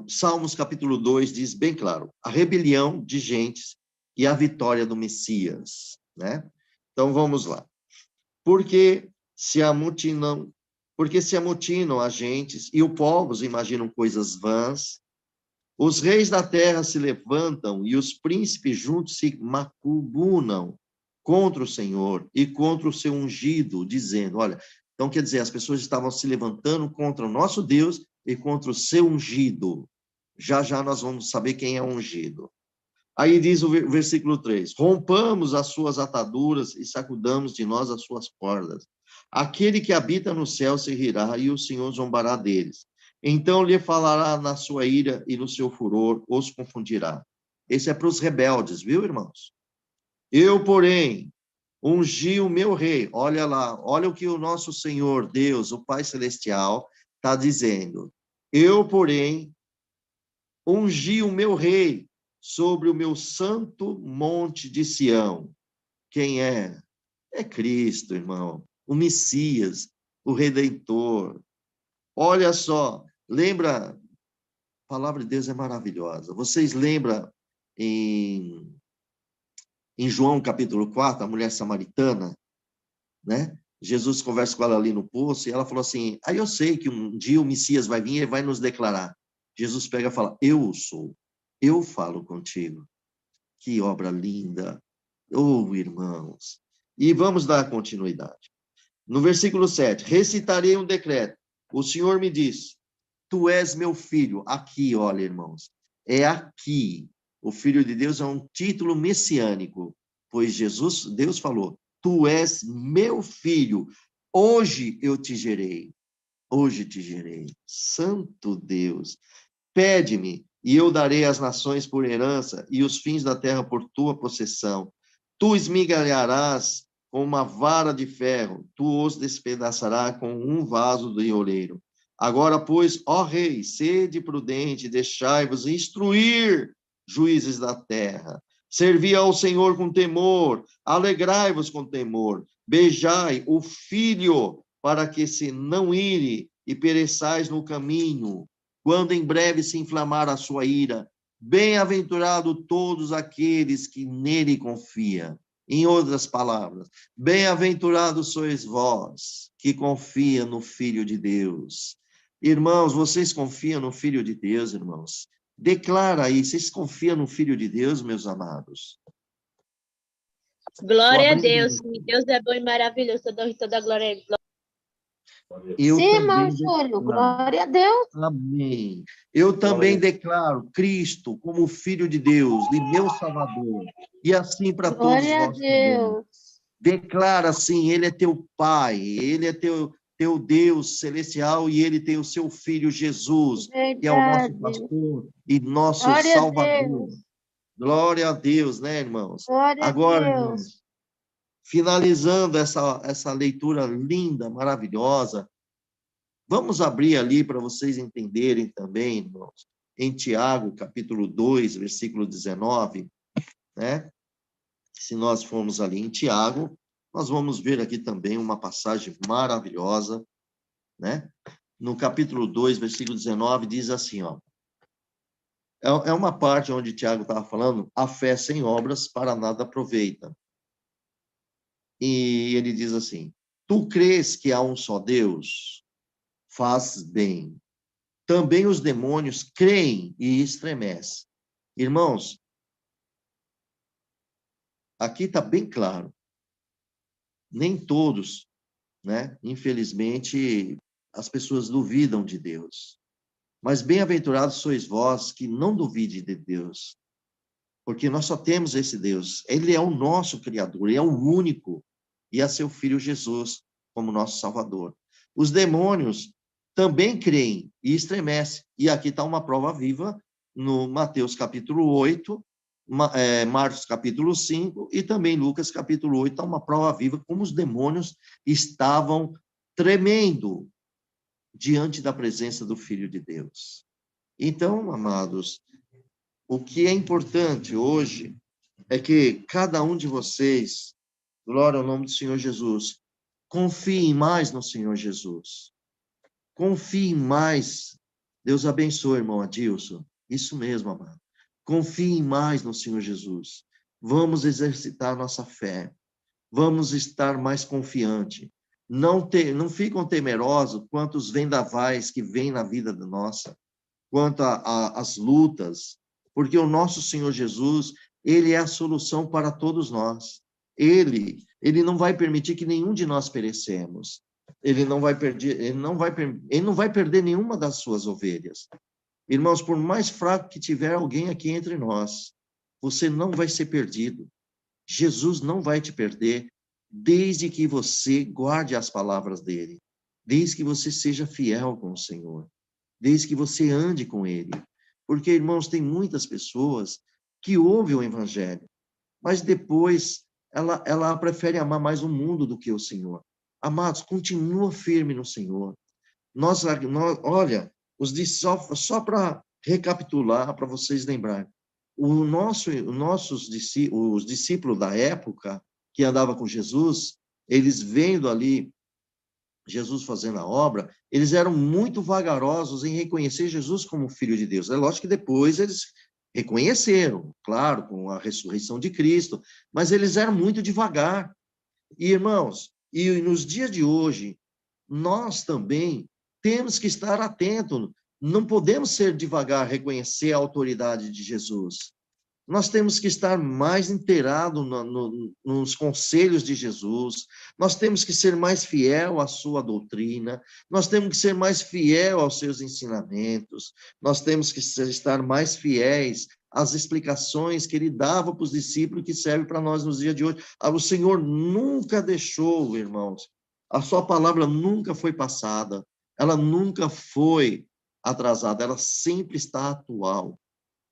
Salmos capítulo 2 diz bem claro, a rebelião de gentes e a vitória do Messias, né? Então vamos lá. Porque se amotinam as gentes e os povos imaginam coisas vãs, os reis da terra se levantam e os príncipes juntos se macubunam contra o Senhor e contra o seu ungido, dizendo, olha, então quer dizer, as pessoas estavam se levantando contra o nosso Deus e contra o seu ungido. Já já nós vamos saber quem é ungido. Aí diz o versículo 3, rompamos as suas ataduras e sacudamos de nós as suas cordas. Aquele que habita no céu se rirá e o Senhor zombará deles. Então lhe falará na sua ira e no seu furor os confundirá. Esse é para os rebeldes, viu, irmãos? Eu, porém, ungi o meu rei. Olha lá, olha o que o nosso Senhor, Deus, o Pai Celestial, está dizendo. Eu, porém, ungi o meu rei sobre o meu santo monte de Sião. Quem é? É Cristo, irmão. O Messias, o Redentor. Olha só, lembra, a palavra de Deus é maravilhosa. Vocês lembram em João capítulo 4, a mulher samaritana, né? Jesus conversa com ela ali no poço, e ela falou assim, aí eu sei que um dia o Messias vai vir e vai nos declarar. Jesus pega e fala, eu sou, eu falo contigo. Que obra linda. Oh, irmãos. E vamos dar continuidade. No versículo 7, recitarei um decreto. O Senhor me diz, tu és meu filho. Aqui, olha, irmãos, é aqui. O Filho de Deus é um título messiânico, pois Deus falou, tu és meu filho, hoje eu te gerei. Hoje te gerei. Santo Deus. Pede-me, e eu darei as nações por herança, e os fins da terra por tua possessão. Tu esmigalharás com uma vara de ferro, tu os despedaçarás com um vaso de oleiro. Agora, pois, ó rei, sede prudente, deixai-vos instruir, juízes da terra. Servi ao Senhor com temor, alegrai-vos com temor, beijai o filho, para que se não ire e pereçais no caminho, quando em breve se inflamar a sua ira. Bem-aventurado todos aqueles que nele confiam. Em outras palavras, bem-aventurados sois vós, que confia no Filho de Deus. Irmãos, vocês confiam no Filho de Deus, irmãos? Declara aí, vocês confiam no Filho de Deus, meus amados? Glória a Deus, que Deus é bom e maravilhoso, toda a glória e glória. Eu Sim, irmão também Júlio, declaro. glória a Deus. Amém. Eu também declaro Cristo como Filho de Deus e meu Salvador. E assim para todos Glória a nós também. Deus. Declara assim, Ele é teu Pai, Ele é teu Deus celestial e Ele tem o seu Filho Jesus, que é o nosso Verdade. pastor e nosso Glória a Salvador. Deus. Glória a Deus, né, irmãos? Glória Agora, a Deus. irmãos, finalizando essa leitura linda, maravilhosa, vamos abrir ali para vocês entenderem também, irmãos, em Tiago, capítulo 2, versículo 19, né? Se nós formos ali em Tiago, nós vamos ver aqui também uma passagem maravilhosa, né? No capítulo 2, versículo 19, diz assim, ó. É uma parte onde Tiago estava falando, a fé sem obras para nada aproveita. E ele diz assim, tu crês que há um só Deus? Faz bem. Também os demônios creem e estremecem. Irmãos, aqui está bem claro. Nem todos, né? Infelizmente, as pessoas duvidam de Deus. Mas bem-aventurados sois vós que não duvide de Deus. Porque nós só temos esse Deus. Ele é o nosso Criador, ele é o único. E a seu Filho Jesus como nosso Salvador. Os demônios também creem e estremecem. E aqui está uma prova viva no Mateus capítulo 8, Marcos capítulo 5 e também Lucas capítulo 8, está uma prova viva como os demônios estavam tremendo diante da presença do Filho de Deus. Então, amados, o que é importante hoje é que cada um de vocês, glória ao nome do Senhor Jesus, confiem mais no Senhor Jesus. Confie mais. Deus abençoe, irmão Adilson. Isso mesmo, amado. Confie mais no Senhor Jesus. Vamos exercitar nossa fé. Vamos estar mais confiante. Não ficam temerosos quanto os vendavais que vêm na vida nossa, quanto às lutas, porque o nosso Senhor Jesus, ele é a solução para todos nós. Ele não vai permitir que nenhum de nós perecemos. Ele não vai perder nenhuma das suas ovelhas. Irmãos, por mais fraco que tiver alguém aqui entre nós, você não vai ser perdido. Jesus não vai te perder, desde que você guarde as palavras dele, desde que você seja fiel com o Senhor, desde que você ande com ele. Porque, irmãos, tem muitas pessoas que ouvem o evangelho, mas depois ela prefere amar mais o mundo do que o Senhor. Amados, continua firme no Senhor. Olha, só para recapitular, para vocês lembrarem, os discípulos da época que andavam com Jesus, eles vendo ali Jesus fazendo a obra, eles eram muito vagarosos em reconhecer Jesus como Filho de Deus. É lógico que depois eles reconheceram, claro, com a ressurreição de Cristo, mas eles eram muito devagar. E, irmãos, E nos dias de hoje, nós também temos que estar atentos. Não podemos ser devagar, reconhecer a autoridade de Jesus. Nós temos que estar mais inteirados nos conselhos de Jesus, nós temos que ser mais fiel à sua doutrina, nós temos que ser mais fiel aos seus ensinamentos, nós temos que estar mais fiéis às explicações que ele dava para os discípulos, que serve para nós nos dias de hoje. O Senhor nunca deixou, irmãos, a sua palavra nunca foi passada, ela nunca foi atrasada, ela sempre está atual.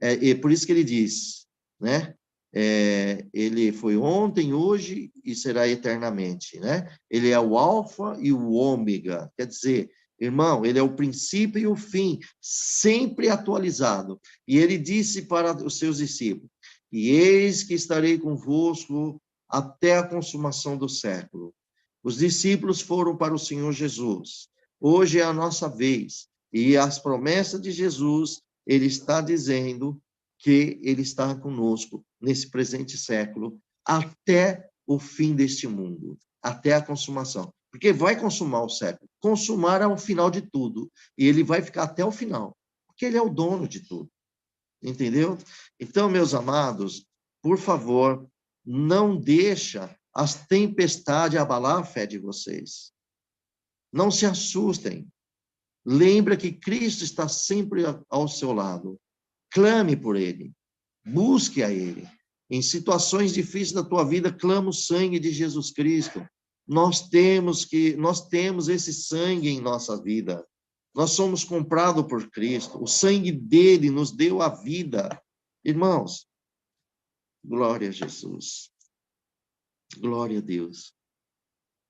E por isso que ele diz, né? Ele foi ontem, hoje e será eternamente, né? Ele é o alfa e o ômega, quer dizer, irmão, ele é o princípio e o fim, sempre atualizado. E ele disse para os seus discípulos, e eis que estarei convosco até a consumação do século. Os discípulos foram para o Senhor Jesus. Hoje é a nossa vez. E as promessas de Jesus, ele está dizendo que ele está conosco nesse presente século até o fim deste mundo, até a consumação. Porque vai consumar o século. Consumar é o final de tudo. E ele vai ficar até o final. Porque ele é o dono de tudo. Entendeu? Então, meus amados, por favor, não deixa as tempestades abalar a fé de vocês. Não se assustem. Lembra que Cristo está sempre ao seu lado. Clame por ele. Busque a ele. Em situações difíceis da tua vida, clama o sangue de Jesus Cristo. Nós temos esse sangue em nossa vida. Nós somos comprados por Cristo. O sangue dele nos deu a vida. Irmãos, glória a Jesus. Glória a Deus.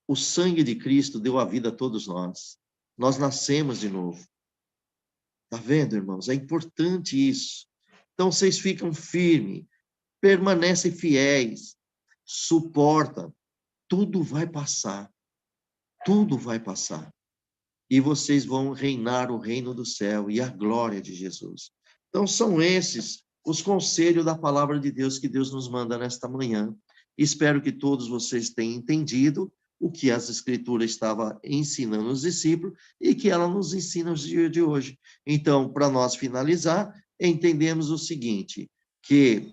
O sangue de Cristo deu a vida a todos nós. Nós nascemos de novo. Tá vendo, irmãos? É importante isso. Então, vocês ficam firmes, permanecem fiéis, suportam. Tudo vai passar. Tudo vai passar. E vocês vão reinar o reino do céu e a glória de Jesus. Então, são esses os conselhos da palavra de Deus que Deus nos manda nesta manhã. Espero que todos vocês tenham entendido o que as Escrituras estavam ensinando os discípulos e que ela nos ensina nos dias de hoje. Então, para nós finalizar, entendemos o seguinte, que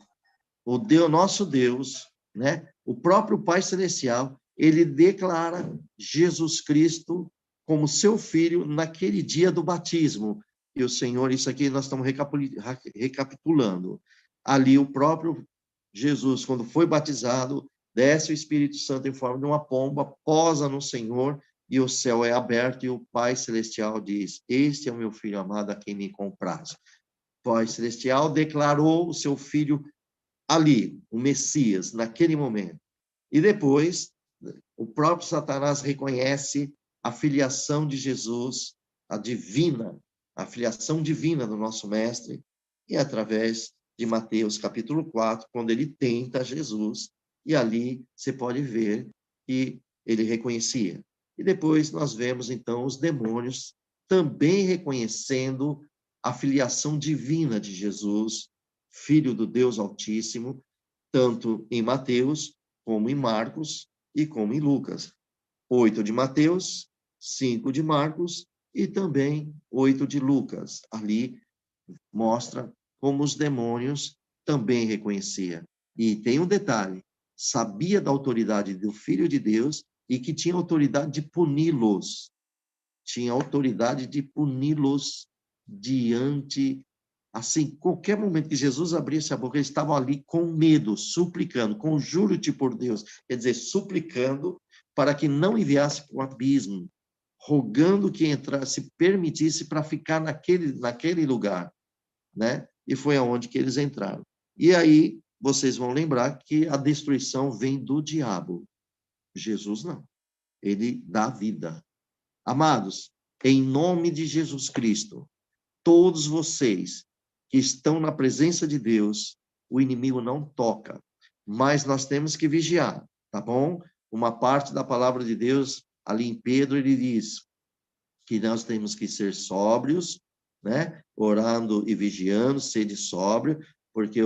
nosso Deus, né, o próprio Pai Celestial, ele declara Jesus Cristo como seu filho naquele dia do batismo. E o Senhor, isso aqui nós estamos recapitulando. Ali o próprio Jesus, quando foi batizado, desce o Espírito Santo em forma de uma pomba, posa no Senhor, e o céu é aberto, e o Pai Celestial diz, este é o meu Filho amado, a quem me compraz. O Pai Celestial declarou o seu Filho ali, o Messias, naquele momento. E depois, o próprio Satanás reconhece a filiação de Jesus, a filiação divina do nosso Mestre, e através de Mateus capítulo 4, quando ele tenta Jesus, e ali você pode ver que ele reconhecia. E depois nós vemos, então, os demônios também reconhecendo a filiação divina de Jesus, Filho do Deus Altíssimo, tanto em Mateus, como em Marcos e como em Lucas. 8 de Mateus, 5 de Marcos e também 8 de Lucas. Ali mostra como os demônios também reconheciam. E tem um detalhe, sabia da autoridade do Filho de Deus e que tinha autoridade de puni-los. Tinha autoridade de puni-los diante, assim, qualquer momento que Jesus abrisse a boca, eles estavam ali com medo, suplicando, conjuro-te por Deus, quer dizer, suplicando para que não enviasse para o abismo, rogando que entrasse, permitisse para ficar naquele lugar, né? E foi aonde que eles entraram. E aí, vocês vão lembrar que a destruição vem do diabo. Jesus não. Ele dá vida. Amados, em nome de Jesus Cristo, todos vocês que estão na presença de Deus, o inimigo não toca, mas nós temos que vigiar, tá bom? Uma parte da palavra de Deus, ali em Pedro, ele diz que nós temos que ser sóbrios, né? Orando e vigiando, sede sóbrio, porque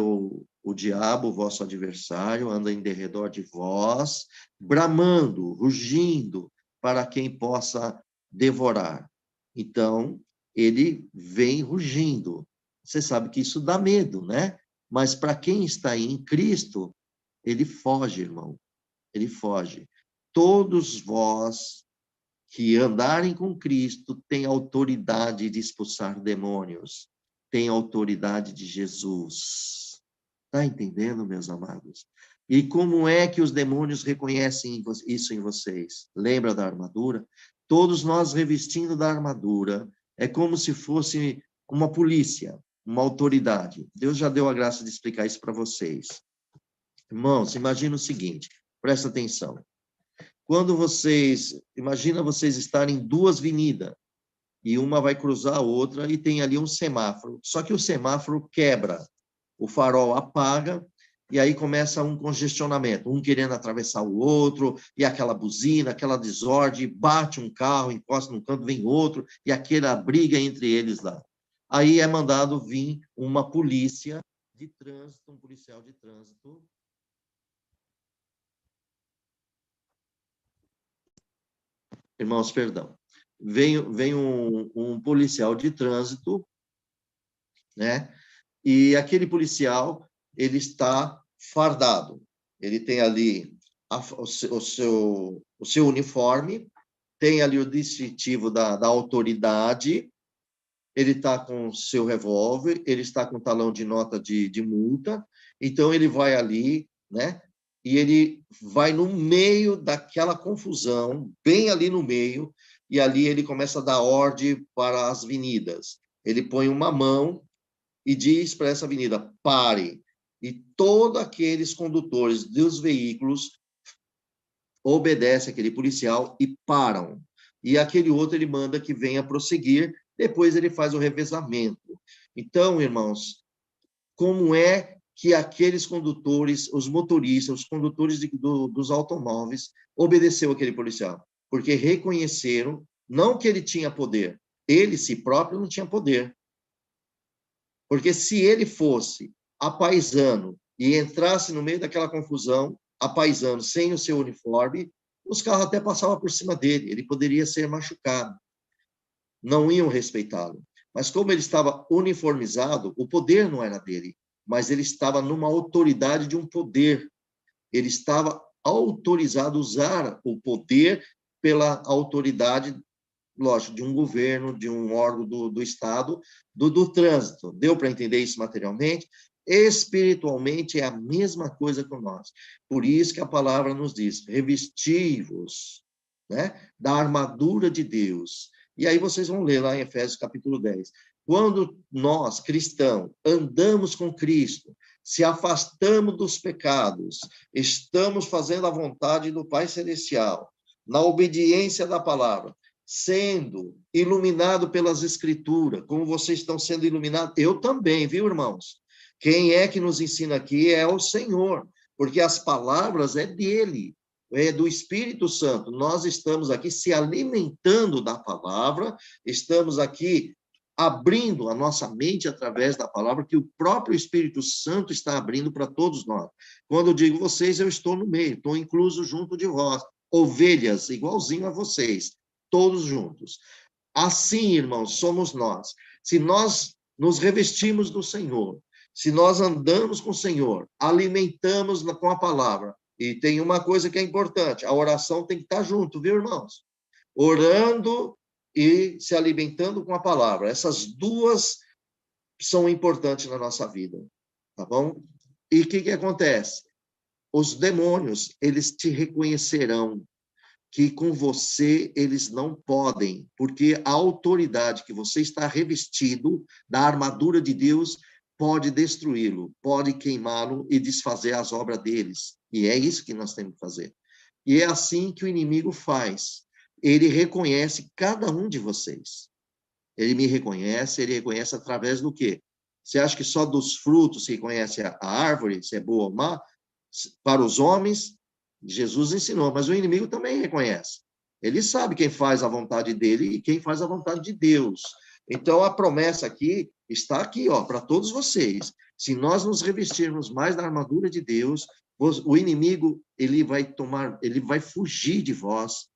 O diabo, vosso adversário, anda em derredor de vós, bramando, rugindo, para quem possa devorar. Então, ele vem rugindo. Você sabe que isso dá medo, né? Mas para quem está em Cristo, ele foge, irmão. Ele foge. Todos vós que andarem com Cristo têm autoridade de expulsar demônios. Têm autoridade de Jesus. Está entendendo, meus amados? E como é que os demônios reconhecem isso em vocês? Lembra da armadura? Todos nós revestindo da armadura, é como se fosse uma polícia, uma autoridade. Deus já deu a graça de explicar isso para vocês. Irmãos, imagina o seguinte, presta atenção. Imagina vocês estarem em duas avenidas, e uma vai cruzar a outra e tem ali um semáforo. Só que o semáforo quebra, o farol apaga, e aí começa um congestionamento, um querendo atravessar o outro, e aquela buzina, aquela desordem, bate um carro, encosta num canto, vem outro, e aquela briga entre eles lá. Aí é mandado vir uma polícia de trânsito, um policial de trânsito. Irmãos, perdão. Vem um policial de trânsito, né? E aquele policial, ele está fardado. Ele tem ali o seu uniforme, tem ali o distintivo da autoridade, ele está com o seu revólver, ele está com talão de nota de multa, então ele vai ali, né? E ele vai no meio daquela confusão, bem ali no meio, e ali ele começa a dar ordem para as avenidas. Ele põe uma mão e diz para essa avenida, pare. E todos aqueles condutores dos veículos obedecem aquele policial e param. E aquele outro ele manda que venha prosseguir, depois ele faz o revezamento. Então, irmãos, como é que aqueles condutores, os motoristas, os condutores dos automóveis, obedeceu aquele policial? Porque reconheceram, não que ele tinha poder, ele, si próprio, não tinha poder. Porque se ele fosse apaisano e entrasse no meio daquela confusão, apaisano, sem o seu uniforme, os carros até passavam por cima dele, ele poderia ser machucado. Não iam respeitá-lo. Mas como ele estava uniformizado, o poder não era dele, mas ele estava numa autoridade de um poder. Ele estava autorizado a usar o poder pela autoridade, lógico, de um governo, de um órgão do Estado, do trânsito. Deu para entender isso materialmente? Espiritualmente é a mesma coisa com nós. Por isso que a palavra nos diz, revesti-vos, né, da armadura de Deus. E aí vocês vão ler lá em Efésios capítulo 10. Quando nós, cristãos, andamos com Cristo, se afastamos dos pecados, estamos fazendo a vontade do Pai Celestial, na obediência da palavra, sendo iluminado pelas Escrituras, como vocês estão sendo iluminados, eu também, viu, irmãos? Quem é que nos ensina aqui é o Senhor, porque as palavras é dele, é do Espírito Santo. Nós estamos aqui se alimentando da palavra, estamos aqui abrindo a nossa mente através da palavra que o próprio Espírito Santo está abrindo para todos nós. Quando eu digo vocês, eu estou no meio, estou incluso junto de vós, ovelhas, igualzinho a vocês, todos juntos. Assim, irmãos, somos nós. Se nós nos revestimos do Senhor, se nós andamos com o Senhor, alimentamos com a palavra, e tem uma coisa que é importante, a oração tem que estar junto, viu, irmãos? Orando e se alimentando com a palavra. Essas duas são importantes na nossa vida, tá bom? E o que acontece? Os demônios, eles te reconhecerão que com você eles não podem, porque a autoridade que você está revestido da armadura de Deus pode destruí-lo, pode queimá-lo e desfazer as obras deles. E é isso que nós temos que fazer. E é assim que o inimigo faz. Ele reconhece cada um de vocês. Ele me reconhece, ele reconhece através do quê? Você acha que só dos frutos se reconhece a árvore, se é boa ou má? Para os homens, Jesus ensinou, mas o inimigo também reconhece. Ele sabe quem faz a vontade dele e quem faz a vontade de Deus. Então, a promessa aqui está aqui, ó, para todos vocês. Se nós nos revestirmos mais da armadura de Deus, o inimigo, ele vai fugir de vós.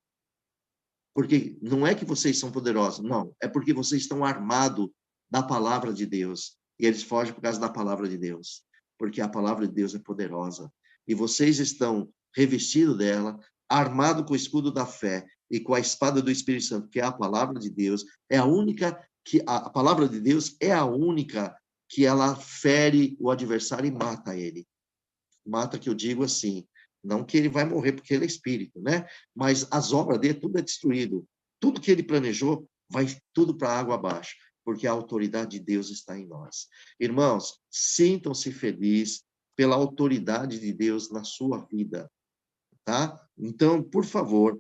Porque não é que vocês são poderosos, não. É porque vocês estão armados da palavra de Deus. E eles fogem por causa da palavra de Deus. Porque a palavra de Deus é poderosa. E vocês estão revestidos dela, armados com o escudo da fé e com a espada do Espírito Santo, que é a palavra de Deus. É a única que a palavra de Deus é a única que ela fere o adversário e mata ele. Mata, que eu digo assim, não que ele vai morrer porque ele é espírito, né? Mas as obras dele, tudo é destruído. Tudo que ele planejou, vai tudo para a água abaixo, porque a autoridade de Deus está em nós. Irmãos, sintam-se felizes pela autoridade de Deus na sua vida, tá? Então, por favor,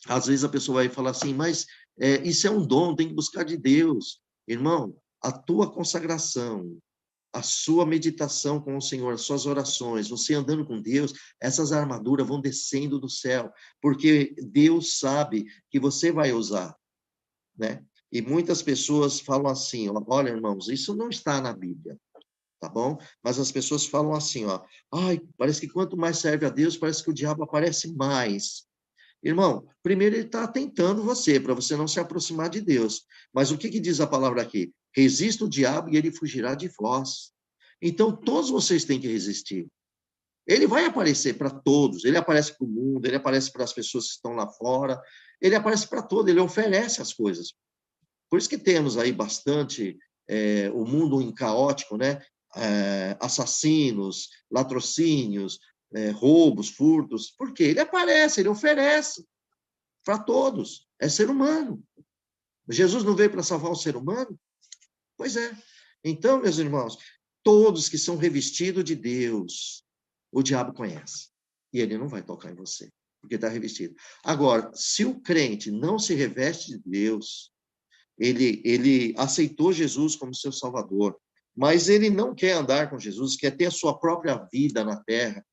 às vezes a pessoa vai falar assim, mas isso é um dom, tem que buscar de Deus. Irmão, a tua consagração, a sua meditação com o Senhor, as suas orações, você andando com Deus, essas armaduras vão descendo do céu, porque Deus sabe que você vai usar, né? E muitas pessoas falam assim, olha, irmãos, isso não está na Bíblia, tá bom? Mas as pessoas falam assim, ó, ai, parece que quanto mais serve a Deus, parece que o diabo aparece mais. Irmão, primeiro ele está tentando você, para você não se aproximar de Deus. Mas o que diz a palavra aqui? Resista o diabo e ele fugirá de vós. Então, todos vocês têm que resistir. Ele vai aparecer para todos. Ele aparece para o mundo, ele aparece para as pessoas que estão lá fora. Ele aparece para todos, ele oferece as coisas. Por isso que temos aí bastante o mundo em caótico, né? Assassinos, latrocínios, roubos, furtos. Por quê? Ele aparece, ele oferece para todos. É ser humano. Jesus não veio para salvar o ser humano? Pois é. Então, meus irmãos, todos que são revestidos de Deus, o diabo conhece. E ele não vai tocar em você, porque está revestido. Agora, se o crente não se reveste de Deus, ele aceitou Jesus como seu Salvador, mas ele não quer andar com Jesus, quer ter a sua própria vida na terra,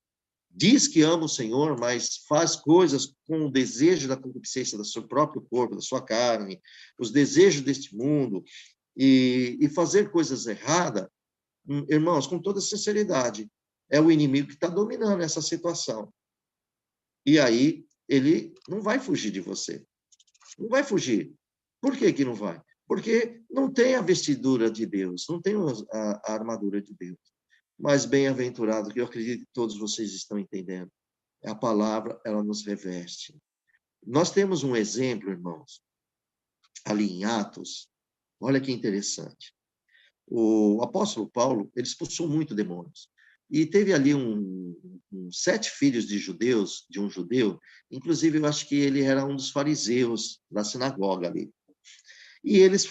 diz que ama o Senhor, mas faz coisas com o desejo da concupiscência do seu próprio corpo, da sua carne, os desejos deste mundo, e fazer coisas erradas, irmãos, com toda sinceridade, é o inimigo que está dominando essa situação. E aí, ele não vai fugir de você. Não vai fugir. Por que que não vai? Porque não tem a vestidura de Deus, não tem a armadura de Deus. Mas bem-aventurado, que eu acredito que todos vocês estão entendendo, a palavra, ela nos reveste. Nós temos um exemplo, irmãos, ali em Atos, olha que interessante. O apóstolo Paulo, ele expulsou muito demônios. E teve ali 7 filhos de judeus, de um judeu, inclusive eu acho que ele era um dos fariseus da sinagoga ali. E eles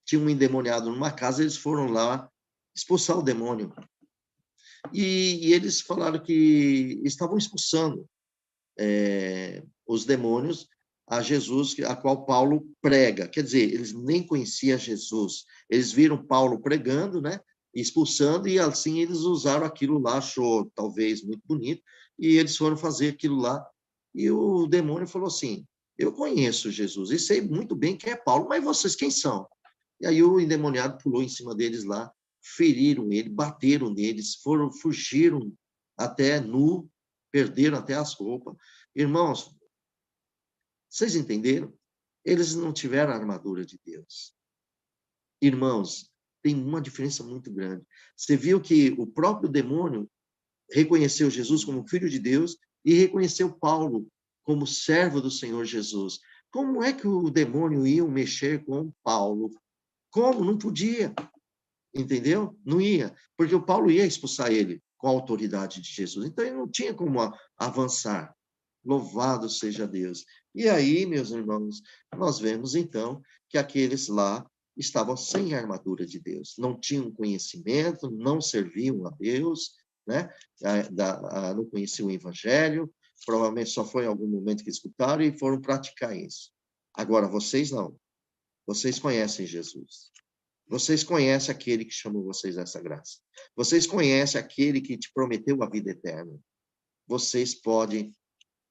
tinham um endemoniado numa casa, eles foram lá expulsar o demônio. E eles falaram que estavam expulsando os demônios a Jesus, a qual Paulo prega. Quer dizer, eles nem conheciam Jesus. Eles viram Paulo pregando, né? Expulsando, e assim eles usaram aquilo lá, achou talvez muito bonito, e eles foram fazer aquilo lá. E o demônio falou assim, eu conheço Jesus, e sei muito bem quem é Paulo, mas vocês quem são? E aí o endemoniado pulou em cima deles lá, feriram ele, bateram neles, fugiram até nu, perderam até as roupas. Irmãos, vocês entenderam? Eles não tiveram a armadura de Deus. Irmãos, tem uma diferença muito grande. Você viu que o próprio demônio reconheceu Jesus como filho de Deus e reconheceu Paulo como servo do Senhor Jesus. Como é que o demônio ia mexer com Paulo? Como? Não podia. Entendeu? Não ia. Porque o Paulo ia expulsar ele com a autoridade de Jesus. Então, ele não tinha como avançar. Louvado seja Deus. E aí, meus irmãos, nós vemos, então, que aqueles lá estavam sem a armadura de Deus. Não tinham conhecimento, não serviam a Deus, né? Não conheciam o Evangelho, provavelmente só foi em algum momento que escutaram e foram praticar isso. Agora, vocês não. Vocês conhecem Jesus. Vocês conhecem aquele que chamou vocês a essa graça. Vocês conhecem aquele que te prometeu a vida eterna. Vocês podem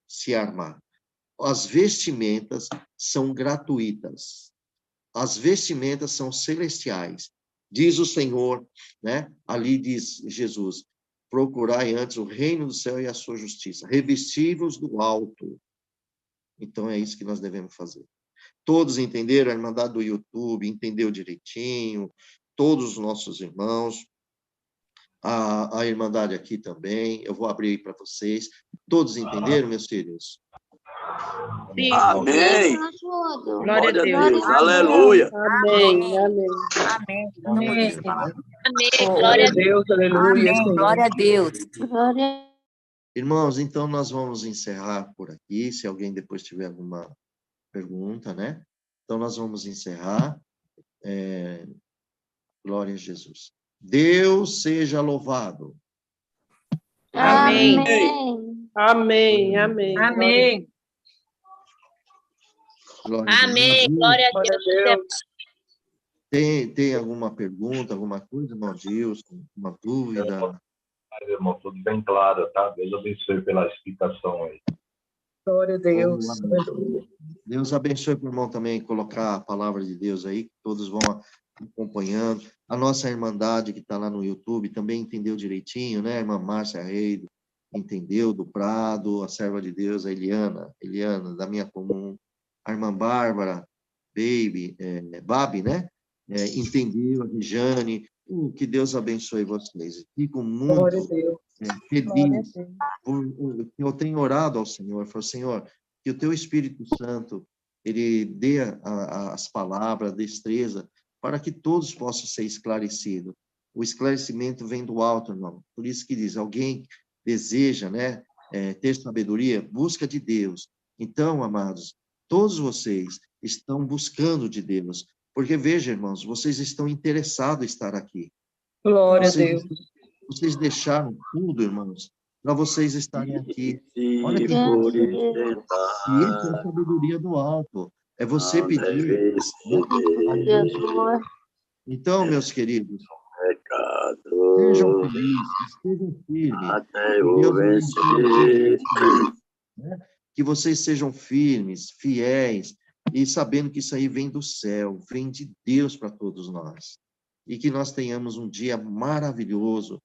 se armar. As vestimentas são gratuitas. as vestimentas são celestiais. Diz o Senhor, né? Ali diz Jesus, procurai antes o reino do céu e a sua justiça, revesti-vos do alto. Então, é isso que nós devemos fazer. Todos entenderam? A Irmandade do YouTube entendeu direitinho, todos os nossos irmãos, a Irmandade aqui também, eu vou abrir para vocês. Todos entenderam, meus filhos? Sim. Amém. Glória a Deus. Aleluia. Amém, amém. Amém. Amém. Amém. Glória a Deus, aleluia. Amém. Senhor. Glória a Deus. Irmãos, então nós vamos encerrar por aqui, se alguém depois tiver alguma pergunta, né? Então nós vamos encerrar. Glória a Jesus. Deus seja louvado. Amém. Amém, amém. Amém. Glória a Amém. Deus. Glória a Glória a Deus. Deus. Tem alguma pergunta, alguma coisa, irmão Dilson? Uma dúvida? Mas, irmão, tudo bem claro, tá? Deus abençoe pela explicação aí. Glória a Deus. Oh, amém. Deus abençoe para o irmão também colocar a palavra de Deus aí, que todos vão acompanhando. A nossa Irmandade que está lá no YouTube também entendeu direitinho, né? A irmã Márcia Reido entendeu, do Prado, a serva de Deus, a Eliana, da minha comum, a irmã Bárbara, Babi, né? Entendeu, a Rejane, que Deus abençoe vocês. Fico Glória a muito Deus. feliz. Eu tenho orado ao Senhor, falei, Senhor, que o teu Espírito Santo, ele dê as palavras, a destreza, para que todos possam ser esclarecidos. O esclarecimento vem do alto, irmão. Por isso que diz, alguém deseja, né, ter sabedoria, busca de Deus. Então, amados, todos vocês estão buscando de Deus, porque veja, irmãos, vocês estão interessados em estar aqui. Glória a Deus. Vocês deixaram tudo, irmãos, para vocês estarem aqui. Olha que Por interessante. E isso é a sabedoria do alto. É você pedir. Então, meus queridos, sejam felizes, estejam firmes. Até o vencer. Né? Que vocês sejam firmes, fiéis, e sabendo que isso aí vem do céu, vem de Deus para todos nós. E que nós tenhamos um dia maravilhoso.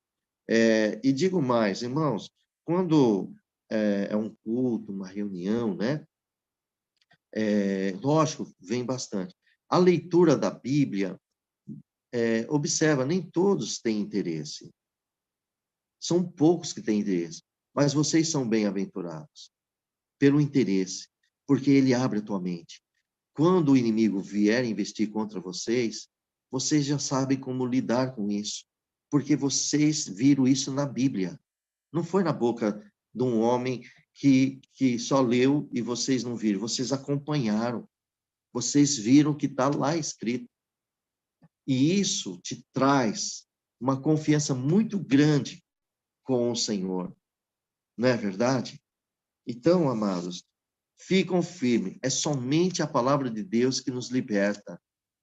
E digo mais, irmãos, quando é um culto, uma reunião, né? Lógico, vem bastante. A leitura da Bíblia, observa, nem todos têm interesse. São poucos que têm interesse. Mas vocês são bem-aventurados pelo interesse, porque ele abre a tua mente. Quando o inimigo vier investir contra vocês, vocês já sabem como lidar com isso, porque vocês viram isso na Bíblia. Não foi na boca de um homem que só leu e vocês não viram. Vocês acompanharam. Vocês viram que está lá escrito. E isso te traz uma confiança muito grande com o Senhor. Não é verdade? Então, amados, ficam firmes. É somente a palavra de Deus que nos liberta.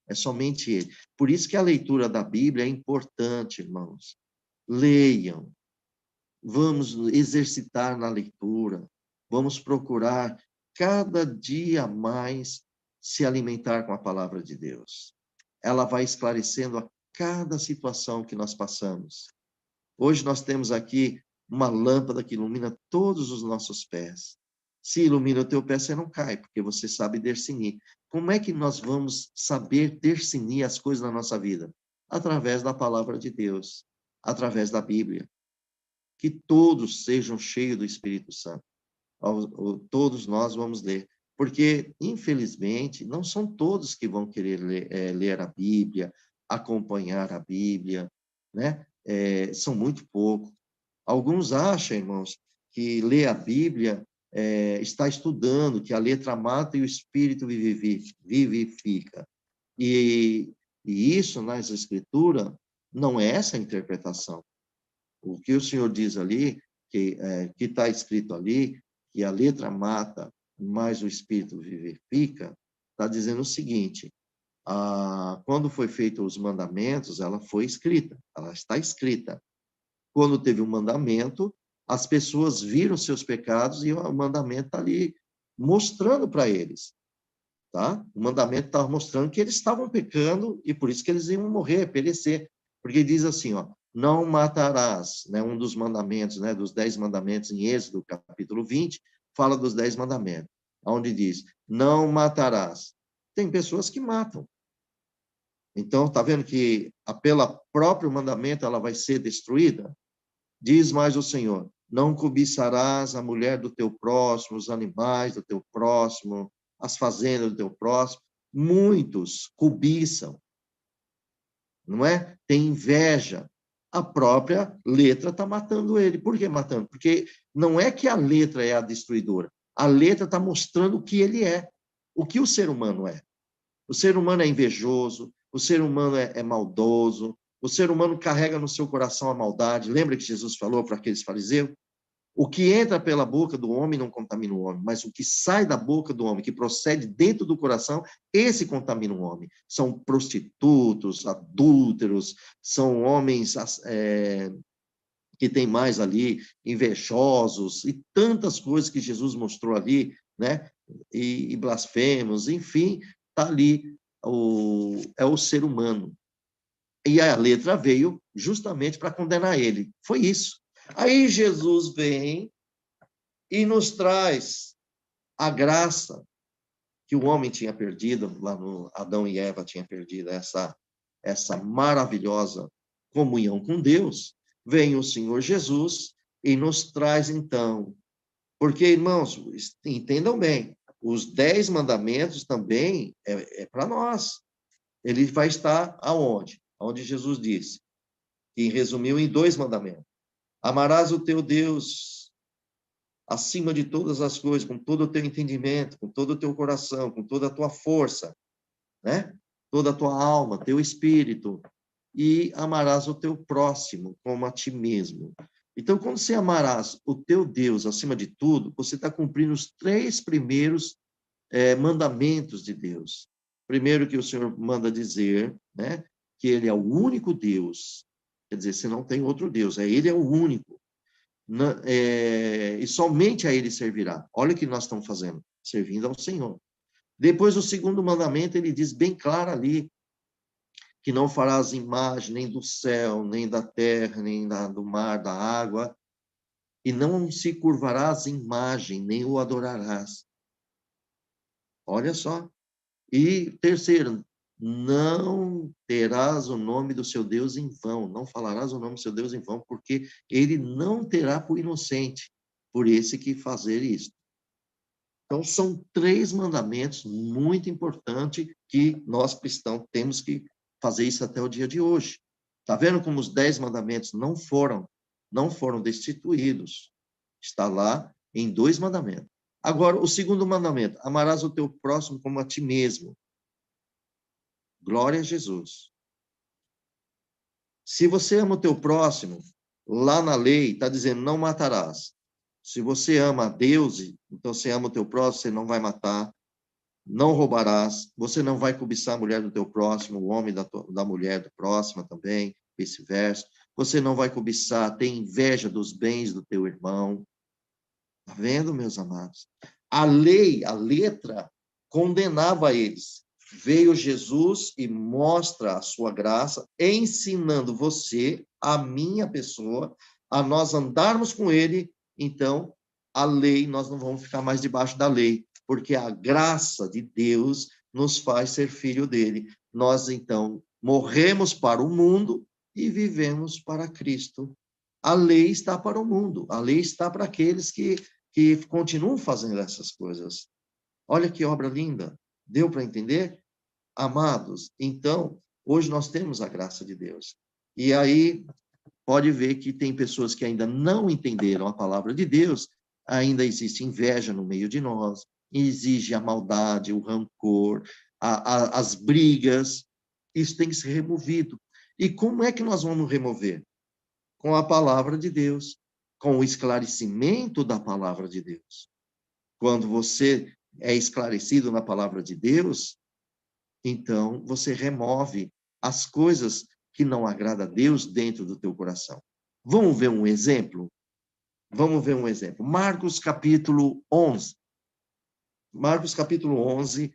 É somente Ele. Por isso que a leitura da Bíblia é importante, irmãos. Leiam. Vamos exercitar na leitura. Vamos procurar cada dia mais se alimentar com a palavra de Deus. Ela vai esclarecendo a cada situação que nós passamos. Hoje nós temos aqui uma lâmpada que ilumina todos os nossos pés. Se ilumina o teu pé, você não cai, porque você sabe discernir. Como é que nós vamos saber discernir as coisas na nossa vida? Através da palavra de Deus, através da Bíblia. Que todos sejam cheios do Espírito Santo. Todos nós vamos ler. Porque, infelizmente, não são todos que vão querer ler a Bíblia, acompanhar a Bíblia, né? São muito poucos. Alguns acham, irmãos, que ler a Bíblia está estudando, que a letra mata e o Espírito vivifica. E isso, nas Escrituras, não é essa a interpretação. O que o Senhor diz ali, que está escrito ali, que a letra mata, mas o Espírito vivifica, está dizendo o seguinte, quando foi feito os mandamentos, ela foi escrita, ela está escrita. Quando teve um mandamento, as pessoas viram seus pecados e o mandamento está ali mostrando para eles. tá? O mandamento estava mostrando que eles estavam pecando e por isso que eles iam morrer, perecer. Porque diz assim, ó, não matarás, né? Um dos mandamentos, né? Dos 10 mandamentos em Êxodo, capítulo 20, fala dos 10 mandamentos, onde diz, não matarás. Tem pessoas que matam. Então, está vendo que pelo próprio mandamento ela vai ser destruída? Diz mais o Senhor, não cobiçarás a mulher do teu próximo, os animais do teu próximo, as fazendas do teu próximo. Muitos cobiçam, não é? Tem inveja. A própria letra está matando ele. Por que matando? Porque não é que a letra é a destruidora. A letra está mostrando o que ele é, o que o ser humano é. O ser humano é invejoso, o ser humano é maldoso, o ser humano carrega no seu coração a maldade. Lembra que Jesus falou para aqueles fariseus? O que entra pela boca do homem não contamina o homem, mas o que sai da boca do homem, que procede dentro do coração, esse contamina o homem. São prostitutos, adúlteros, são homens que têm mais ali, invejosos, e tantas coisas que Jesus mostrou ali, né? E blasfemos, enfim, está ali, é o ser humano. E a letra veio justamente para condenar ele. Foi isso. Aí Jesus vem e nos traz a graça que o homem tinha perdido, lá no Adão e Eva tinham perdido essa maravilhosa comunhão com Deus. Vem o Senhor Jesus e nos traz, então. Porque, irmãos, entendam bem, os 10 mandamentos também é para nós. Ele vai estar aonde? Onde Jesus disse, que resumiu em 2 mandamentos. Amarás o teu Deus acima de todas as coisas, com todo o teu entendimento, com todo o teu coração, com toda a tua força, né? Toda a tua alma, teu espírito, e amarás o teu próximo como a ti mesmo. Então, quando você amarás o teu Deus acima de tudo, você está cumprindo os 3 primeiros mandamentos de Deus. Primeiro que o Senhor manda dizer, né? Que ele é o único Deus. Quer dizer, você não tem outro Deus, ele é o único. E somente a ele servirá. Olha o que nós estamos fazendo, servindo ao Senhor. Depois, o segundo mandamento, ele diz bem claro ali, que não farás imagem nem do céu, nem da terra, nem do mar, da água, e não se curvarás imagem, nem o adorarás. Olha só. E terceiro, não terás o nome do seu Deus em vão, não falarás o nome do seu Deus em vão, porque ele não terá por inocente, por esse que fazer isso. Então, são 3 mandamentos muito importantes que nós cristãos temos que fazer isso até o dia de hoje. Está vendo como os 10 mandamentos não foram destituídos? Está lá em 2 mandamentos. Agora, o segundo mandamento, amarás o teu próximo como a ti mesmo. Glória a Jesus. Se você ama o teu próximo, lá na lei está dizendo não matarás. Se você ama a Deus, então você ama o teu próximo, você não vai matar, não roubarás, você não vai cobiçar a mulher do teu próximo, o homem da mulher do próximo também, vice-versa. Você não vai cobiçar, ter inveja dos bens do teu irmão. Está vendo, meus amados? A lei, a letra, condenava eles. Veio Jesus e mostra a sua graça, ensinando você, a minha pessoa, a nós andarmos com ele. Então, a lei, nós não vamos ficar mais debaixo da lei, porque a graça de Deus nos faz ser filho dele. Nós, então, morremos para o mundo e vivemos para Cristo. A lei está para o mundo, a lei está para aqueles que continuam fazendo essas coisas. Olha que obra linda. Deu para entender? Amados, então, hoje nós temos a graça de Deus. E aí, pode ver que tem pessoas que ainda não entenderam a palavra de Deus, ainda existe inveja no meio de nós, exige a maldade, o rancor, as brigas. Isso tem que ser removido. E como é que nós vamos remover? Com a palavra de Deus, com o esclarecimento da palavra de Deus. Quando você é esclarecido na palavra de Deus, então você remove as coisas que não agradam a Deus dentro do teu coração. Vamos ver um exemplo? Vamos ver um exemplo. Marcos capítulo 11. Marcos capítulo 11,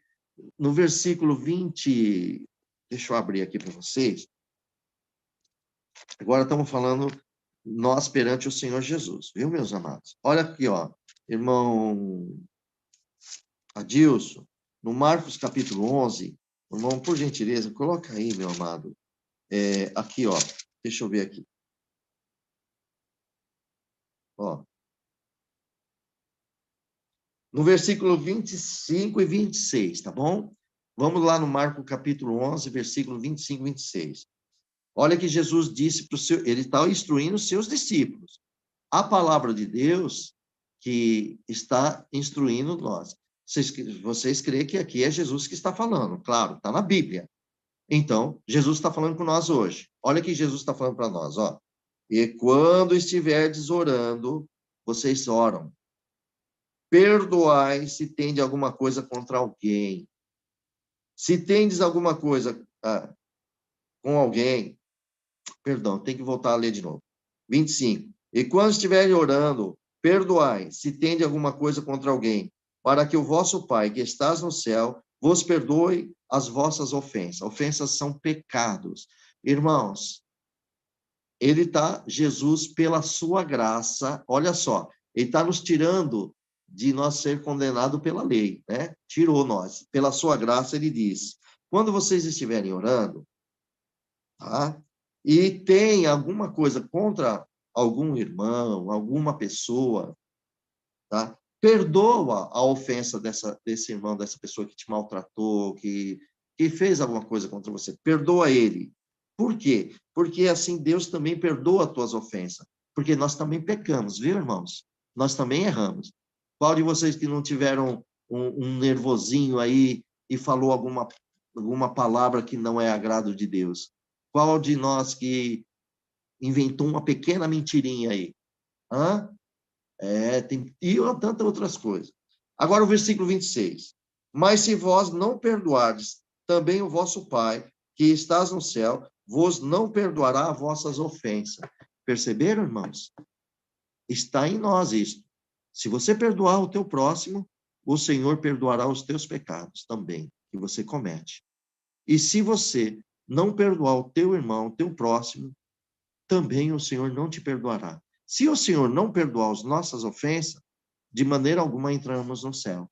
no versículo 20, deixa eu abrir aqui para vocês. Agora estamos falando nós perante o Senhor Jesus, viu, meus amados? Olha aqui, ó, irmão Adilson, no Marcos capítulo 11, irmão, por gentileza, coloca aí, meu amado, aqui, ó, deixa eu ver aqui. Ó. No versículo 25 e 26, tá bom? Vamos lá no Marcos capítulo 11, versículo 25 e 26. Olha que Jesus disse para o seu... Ele está instruindo os seus discípulos. A palavra de Deus que está instruindo nós. Vocês creem que aqui é Jesus que está falando? Claro, está na Bíblia. Então, Jesus está falando com nós hoje. Olha que Jesus está falando para nós, ó. E quando estiverdes orando, vocês oram. Perdoai se tendes alguma coisa contra alguém. Se tendes alguma coisa com alguém, perdão, tem que voltar a ler de novo. 25. E quando estiverem orando, perdoai se tendes alguma coisa contra alguém, para que o vosso Pai, que estás no céu, vos perdoe as vossas ofensas. Ofensas são pecados. Irmãos, Jesus, pela sua graça, olha só, ele está nos tirando de nós ser condenado pela lei, né? Tirou nós. Pela sua graça, ele diz, quando vocês estiverem orando, tá? E tem alguma coisa contra algum irmão, alguma pessoa, tá? Perdoa a ofensa desse irmão, dessa pessoa que te maltratou, que fez alguma coisa contra você. Perdoa ele. Por quê? Porque assim Deus também perdoa as tuas ofensas. Porque nós também pecamos, viu, irmãos? Nós também erramos. Qual de vocês que não tiveram um nervosinho aí e falou alguma palavra que não é agrado de Deus? Qual de nós que inventou uma pequena mentirinha aí? Hã? E tantas outras coisas. Agora o versículo 26. Mas se vós não perdoardes, também o vosso Pai, que estás no céu, vos não perdoará as vossas ofensas. Perceberam, irmãos? Está em nós isto. Se você perdoar o teu próximo, o Senhor perdoará os teus pecados também, que você comete. E se você não perdoar o teu irmão, o teu próximo, também o Senhor não te perdoará. Se o Senhor não perdoar as nossas ofensas, de maneira alguma entramos no céu.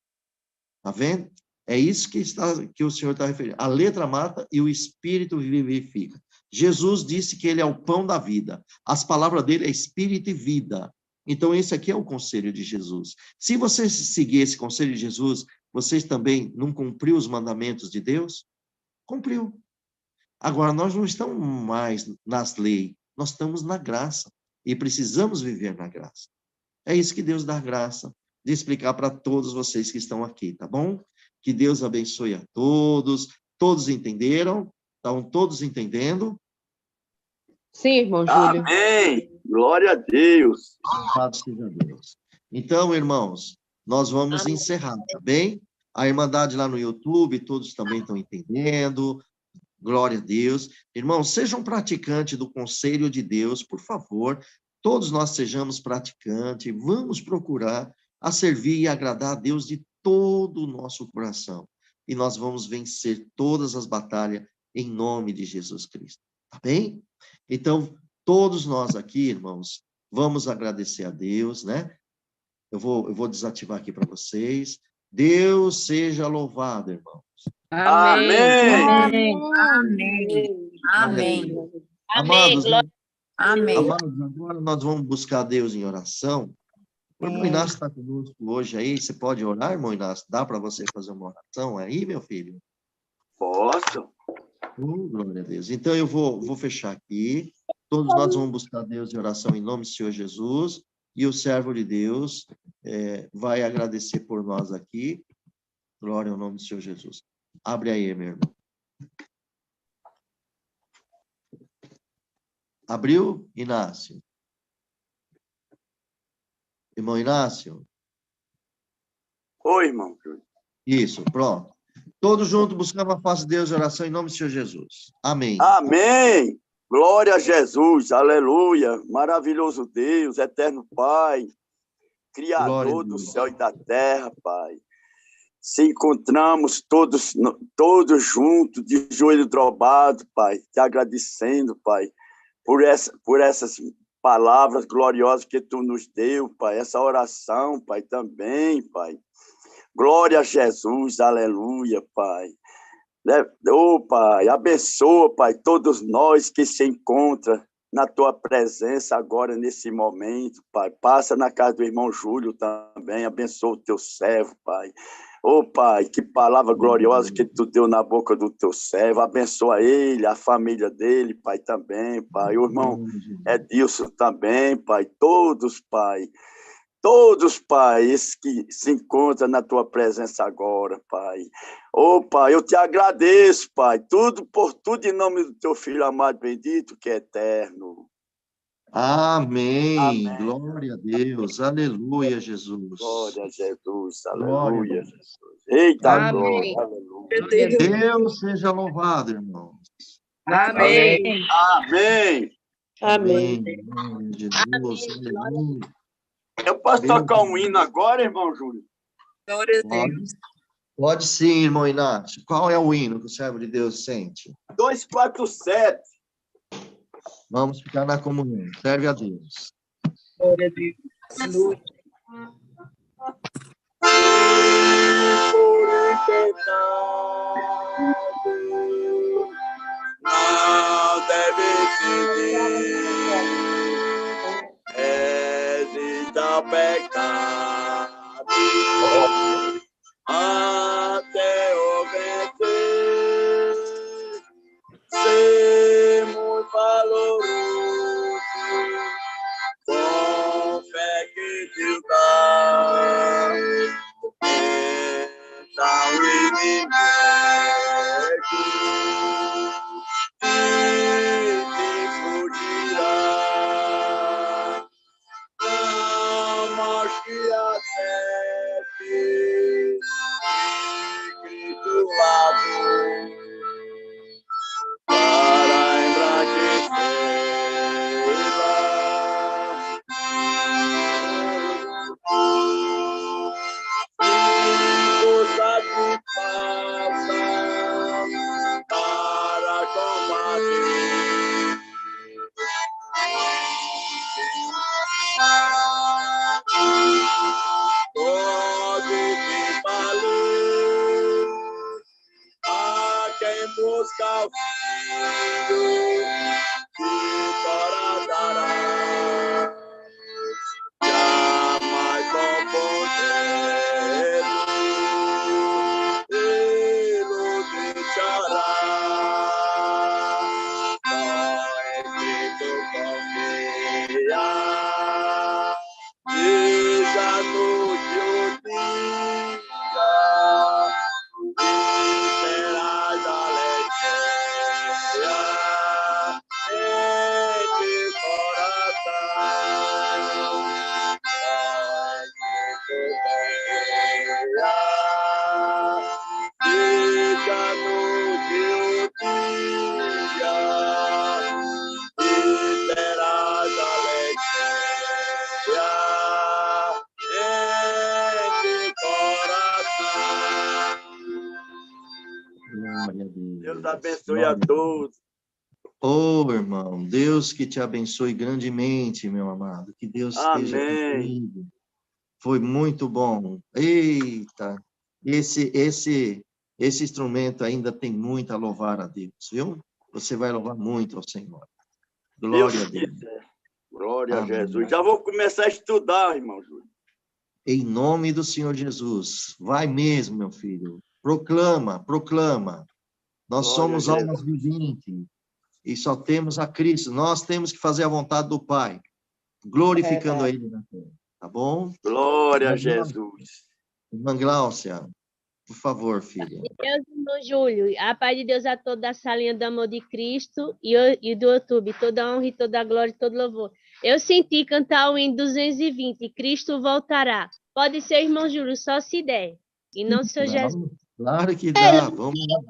Está vendo? É isso que o Senhor está referindo. A letra mata e o Espírito vivifica. Jesus disse que ele é o pão da vida. As palavras dele é Espírito e vida. Então, esse aqui é o conselho de Jesus. Se você seguir esse conselho de Jesus, vocês também não cumpriu os mandamentos de Deus? Cumpriu. Agora, nós não estamos mais nas leis, nós estamos na graça. E precisamos viver na graça. É isso que Deus dá graça de explicar para todos vocês que estão aqui, tá bom? Que Deus abençoe a todos. Todos entenderam? Estão todos entendendo? Sim, irmão Júlio. Amém. Glória a Deus. Louvado seja Deus. Então, irmãos, nós vamos encerrar, tá bem? A Irmandade lá no YouTube, todos também estão entendendo. Glória a Deus. Irmãos, sejam praticantes do conselho de Deus, por favor. Todos nós sejamos praticantes. Vamos procurar a servir e agradar a Deus de todo o nosso coração. E nós vamos vencer todas as batalhas em nome de Jesus Cristo. Tá bem? Então, todos nós aqui, irmãos, vamos agradecer a Deus, né? Eu vou desativar aqui para vocês. Deus seja louvado, irmãos. Amém. Amém. Amém. Amados, Amém. amados, agora nós vamos buscar Deus em oração. O irmão Inácio está conosco hoje aí. Você pode orar, irmão Inácio? Dá para você fazer uma oração aí, meu filho? Posso. Glória a Deus. Então, eu vou fechar aqui. Todos nós vamos buscar Deus em oração em nome do Senhor Jesus. E o servo de Deus vai agradecer por nós aqui. Glória ao nome do Senhor Jesus. Abre aí, meu irmão. Abriu, Inácio? Irmão Inácio? Oi, irmão. Isso, pronto. Todos juntos buscamos a face de Deus em oração em nome do Senhor Jesus. Amém. Amém. Glória a Jesus. Aleluia. Maravilhoso Deus, eterno Pai, Criador do céu e da terra, Pai. se encontramos todos juntos, de joelho dobrado, Pai, te agradecendo, Pai, por essas palavras gloriosas que tu nos deu, Pai, essa oração, Pai, também, Pai. Glória a Jesus, aleluia, Pai. Pai, abençoa, Pai, todos nós que se encontram na tua presença agora, nesse momento, Pai. Passa na casa do irmão Júlio também, abençoa o teu servo, Pai. Pai, que palavra gloriosa que tu deu na boca do teu servo. Abençoa ele, a família dele, Pai, também, Pai. O irmão Edilson também, Pai. Todos, Pai, esses que se encontram na tua presença agora, Pai. Pai, eu te agradeço, Pai, por tudo em nome do teu Filho amado, bendito, que é eterno. Amém. Amém. Glória a Deus. Aleluia, Jesus. Glória a Jesus. Glória Aleluia, a Deus. Jesus. Eita, Amém. glória. Aleluia. Deus seja louvado, irmãos. Amém. Amém. Amém. Glória a Jesus. Aleluia. Eu posso tocar um hino agora, irmão Júlio? Glória a Deus. Pode sim, irmão Inácio. Qual é o hino que o servo de Deus sente? 247. Vamos ficar na comunhão. Serve a Deus. Glória a Deus. Aleluia. Não deve pedir, resista ao pecado, até o vencer, ser muito valoroso, com fé que te dá, então inimigo fugirá, almas que aceitem Cristo lado para embranquecê-la. Força que passa para combater. Pode que valer a quem busca o filho que dará, jamais com poder ele deixará. Só em Cristo confia, seja noite ou dia, e terás alegria em teu coração. Seja noite ou dia, e terás alegria em teu coração. Glória a Deus. Deus abençoe a todos. Irmão, Deus que te abençoe grandemente, meu amado. Que Deus esteja contigo. Foi muito bom. Eita, esse instrumento ainda tem muito a louvar a Deus, viu? Você vai louvar muito ao Senhor. Glória a Deus. Glória Amém. a Jesus. Já vou começar a estudar, irmão Júlio. Em nome do Senhor Jesus. Vai mesmo, meu filho. Proclama, proclama. Nós Glória somos a almas viventes e só temos a Cristo. Nós temos que fazer a vontade do Pai, glorificando a Ele na terra. Tá bom? Glória a Jesus. Irmã Gláucia, por favor, filha. Deus, irmão Júlio, a paz de Deus a toda a salinha do amor de Cristo e do YouTube, toda a honra e toda a glória e todo louvor. Eu senti cantar o hino 220, Cristo voltará. Pode ser, irmão Júlio, só se der. E não se eu Jesus. Claro que dá, vamos lá.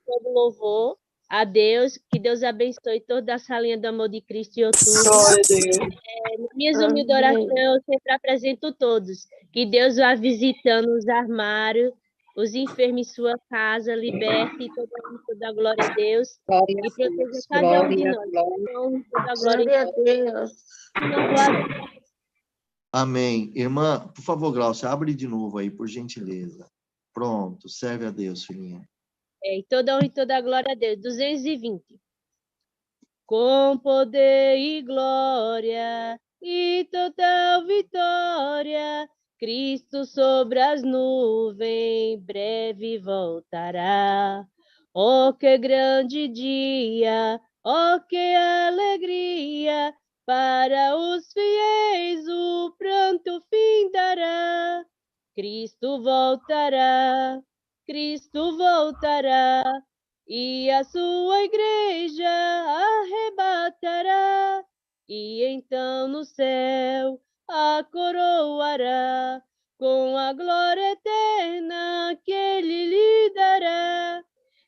Todo louvor a Deus, que Deus abençoe toda a salinha do amor de Cristo e YouTube. Glória a Deus. Nas minhas humildes orações, eu sempre apresento todos. Que Deus vá visitando os armários, os enfermos em sua casa, liberte toda a glória a Deus Glória e a proteja Deus. cada um de Glória, nós. glória. Toda a glória Glória a Deus. Não vou abrir. Amém. Irmã, por favor, Glaucia, abre de novo aí, por gentileza. Pronto, serve a Deus, filhinha. E toda honra e toda a glória a Deus. 220. Com poder e glória e total vitória, Cristo sobre as nuvens breve voltará. Oh, que grande dia, oh, que alegria, para os fiéis o pranto findará. Cristo voltará, Cristo voltará, e a sua igreja arrebatará, e então no céu a coroará, com a glória eterna que ele lhe dará.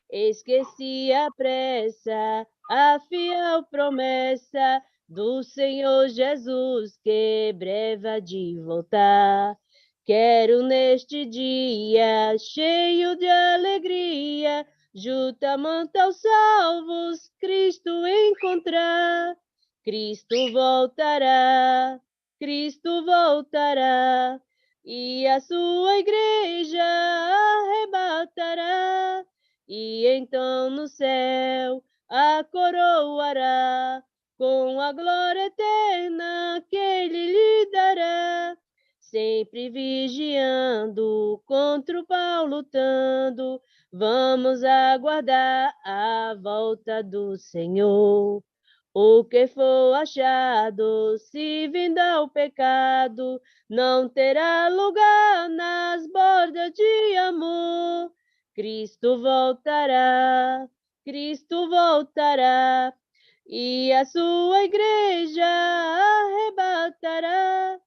Esqueci a pressa, a fiel promessa do Senhor Jesus, que breve há de voltar. Quero neste dia, cheio de alegria, juntamente aos salvos, Cristo encontrar. Cristo voltará, Cristo voltará, e a sua igreja arrebatará, e então no céu a coroará, com a glória eterna que ele lhe dará. Sempre vigiando, contra o pau lutando, vamos aguardar a volta do Senhor. O que for achado, se vinda o pecado, não terá lugar nas bordas de amor. Cristo voltará, Cristo voltará, e a sua igreja arrebatará,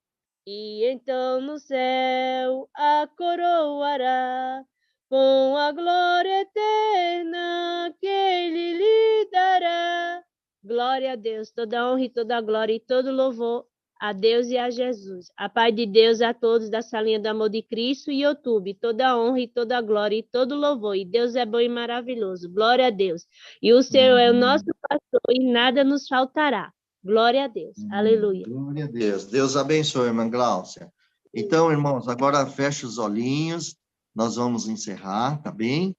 e então no céu a coroará, com a glória eterna que ele lhe dará. Glória a Deus, toda honra e toda glória e todo louvor a Deus e a Jesus. A paz de Deus a todos da Salinha do Amor de Cristo e YouTube. Toda honra e toda glória e todo louvor. E Deus é bom e maravilhoso. Glória a Deus. E o Senhor é o nosso pastor e nada nos faltará. Glória a Deus. Aleluia. Glória a Deus. Deus abençoe, irmã Gláucia. Então, irmãos, agora fecha os olhinhos. Nós vamos encerrar, tá bem?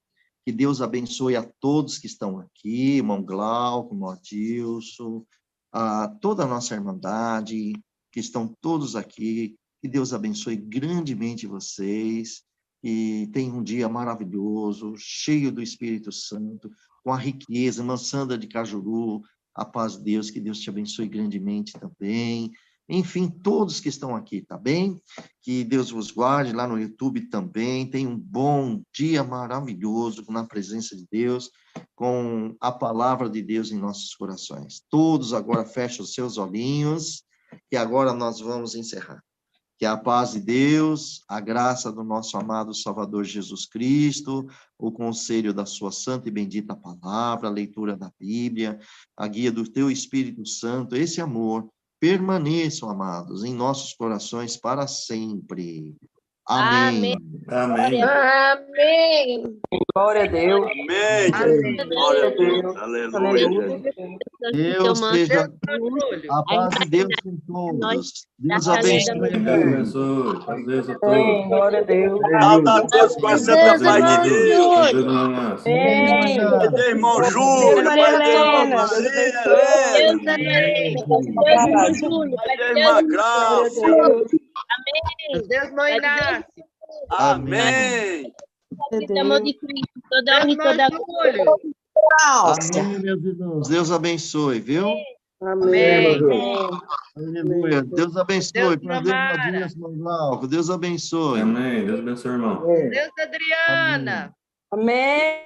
Que Deus abençoe a todos que estão aqui, irmão Glauco, irmão Adilson, a toda a nossa irmandade, que estão todos aqui. Que Deus abençoe grandemente vocês. E tenham um dia maravilhoso, cheio do Espírito Santo, com a riqueza, irmã Sandra de Cajuru, a paz de Deus, que Deus te abençoe grandemente também. Enfim, todos que estão aqui, tá bem? Que Deus vos guarde lá no YouTube também. Tenha um bom dia maravilhoso na presença de Deus, com a palavra de Deus em nossos corações. Todos agora fechem os seus olhinhos, que agora nós vamos encerrar. Que a paz de Deus, a graça do nosso amado Salvador Jesus Cristo, o conselho da sua santa e bendita palavra, a leitura da Bíblia, a guia do teu Espírito Santo, esse amor, permaneçam, amados, em nossos corações para sempre. Amém. Amém. Amém. Glória a Deus. Amém. Amém. Glória a Deus. Aleluia. Deus seja Orgulho. a paz de Deus com todos. Deus Amém. abençoe. Deus abençoe. Deus a Amém. todos. Glória a Deus. Salve a todos com a santa paz de Deus. Deus abençoe. Amém. Pai de irmão Júlio, pai de irmã Maria Helena, pai de irmã Gláucia. Deus, mãe Inácio. Amém. Amor de Cristo, toda honra e toda glória. Amém, meus irmãos. Deus abençoe, viu? Amém. Aleluia. Deus abençoe. Deus Prazer, tomara. Adilson, irmão Glauco. Deus abençoe. Amém. Deus abençoe, irmão. Deus, Adriana. Amém.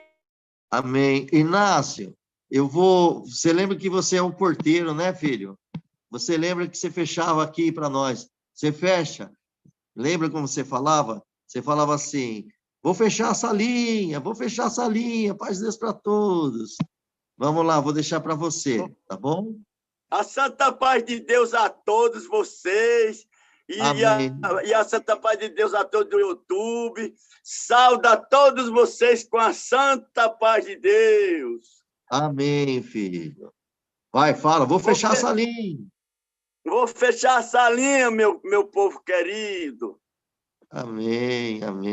Amém. Inácio, você lembra que você é o porteiro, né, filho? Você lembra que você fechava aqui para nós? Você fecha. Lembra como você falava? Você falava assim: vou fechar a salinha, paz de Deus para todos. Vamos lá, vou deixar para você, tá bom? A santa paz de Deus a todos vocês. Amém. E a santa paz de Deus a todos do YouTube. Sauda a todos vocês com a santa paz de Deus. Amém, filho. Vai, fala. Vou fechar a salinha. Vou fechar a salinha, meu povo querido. Amém, amém.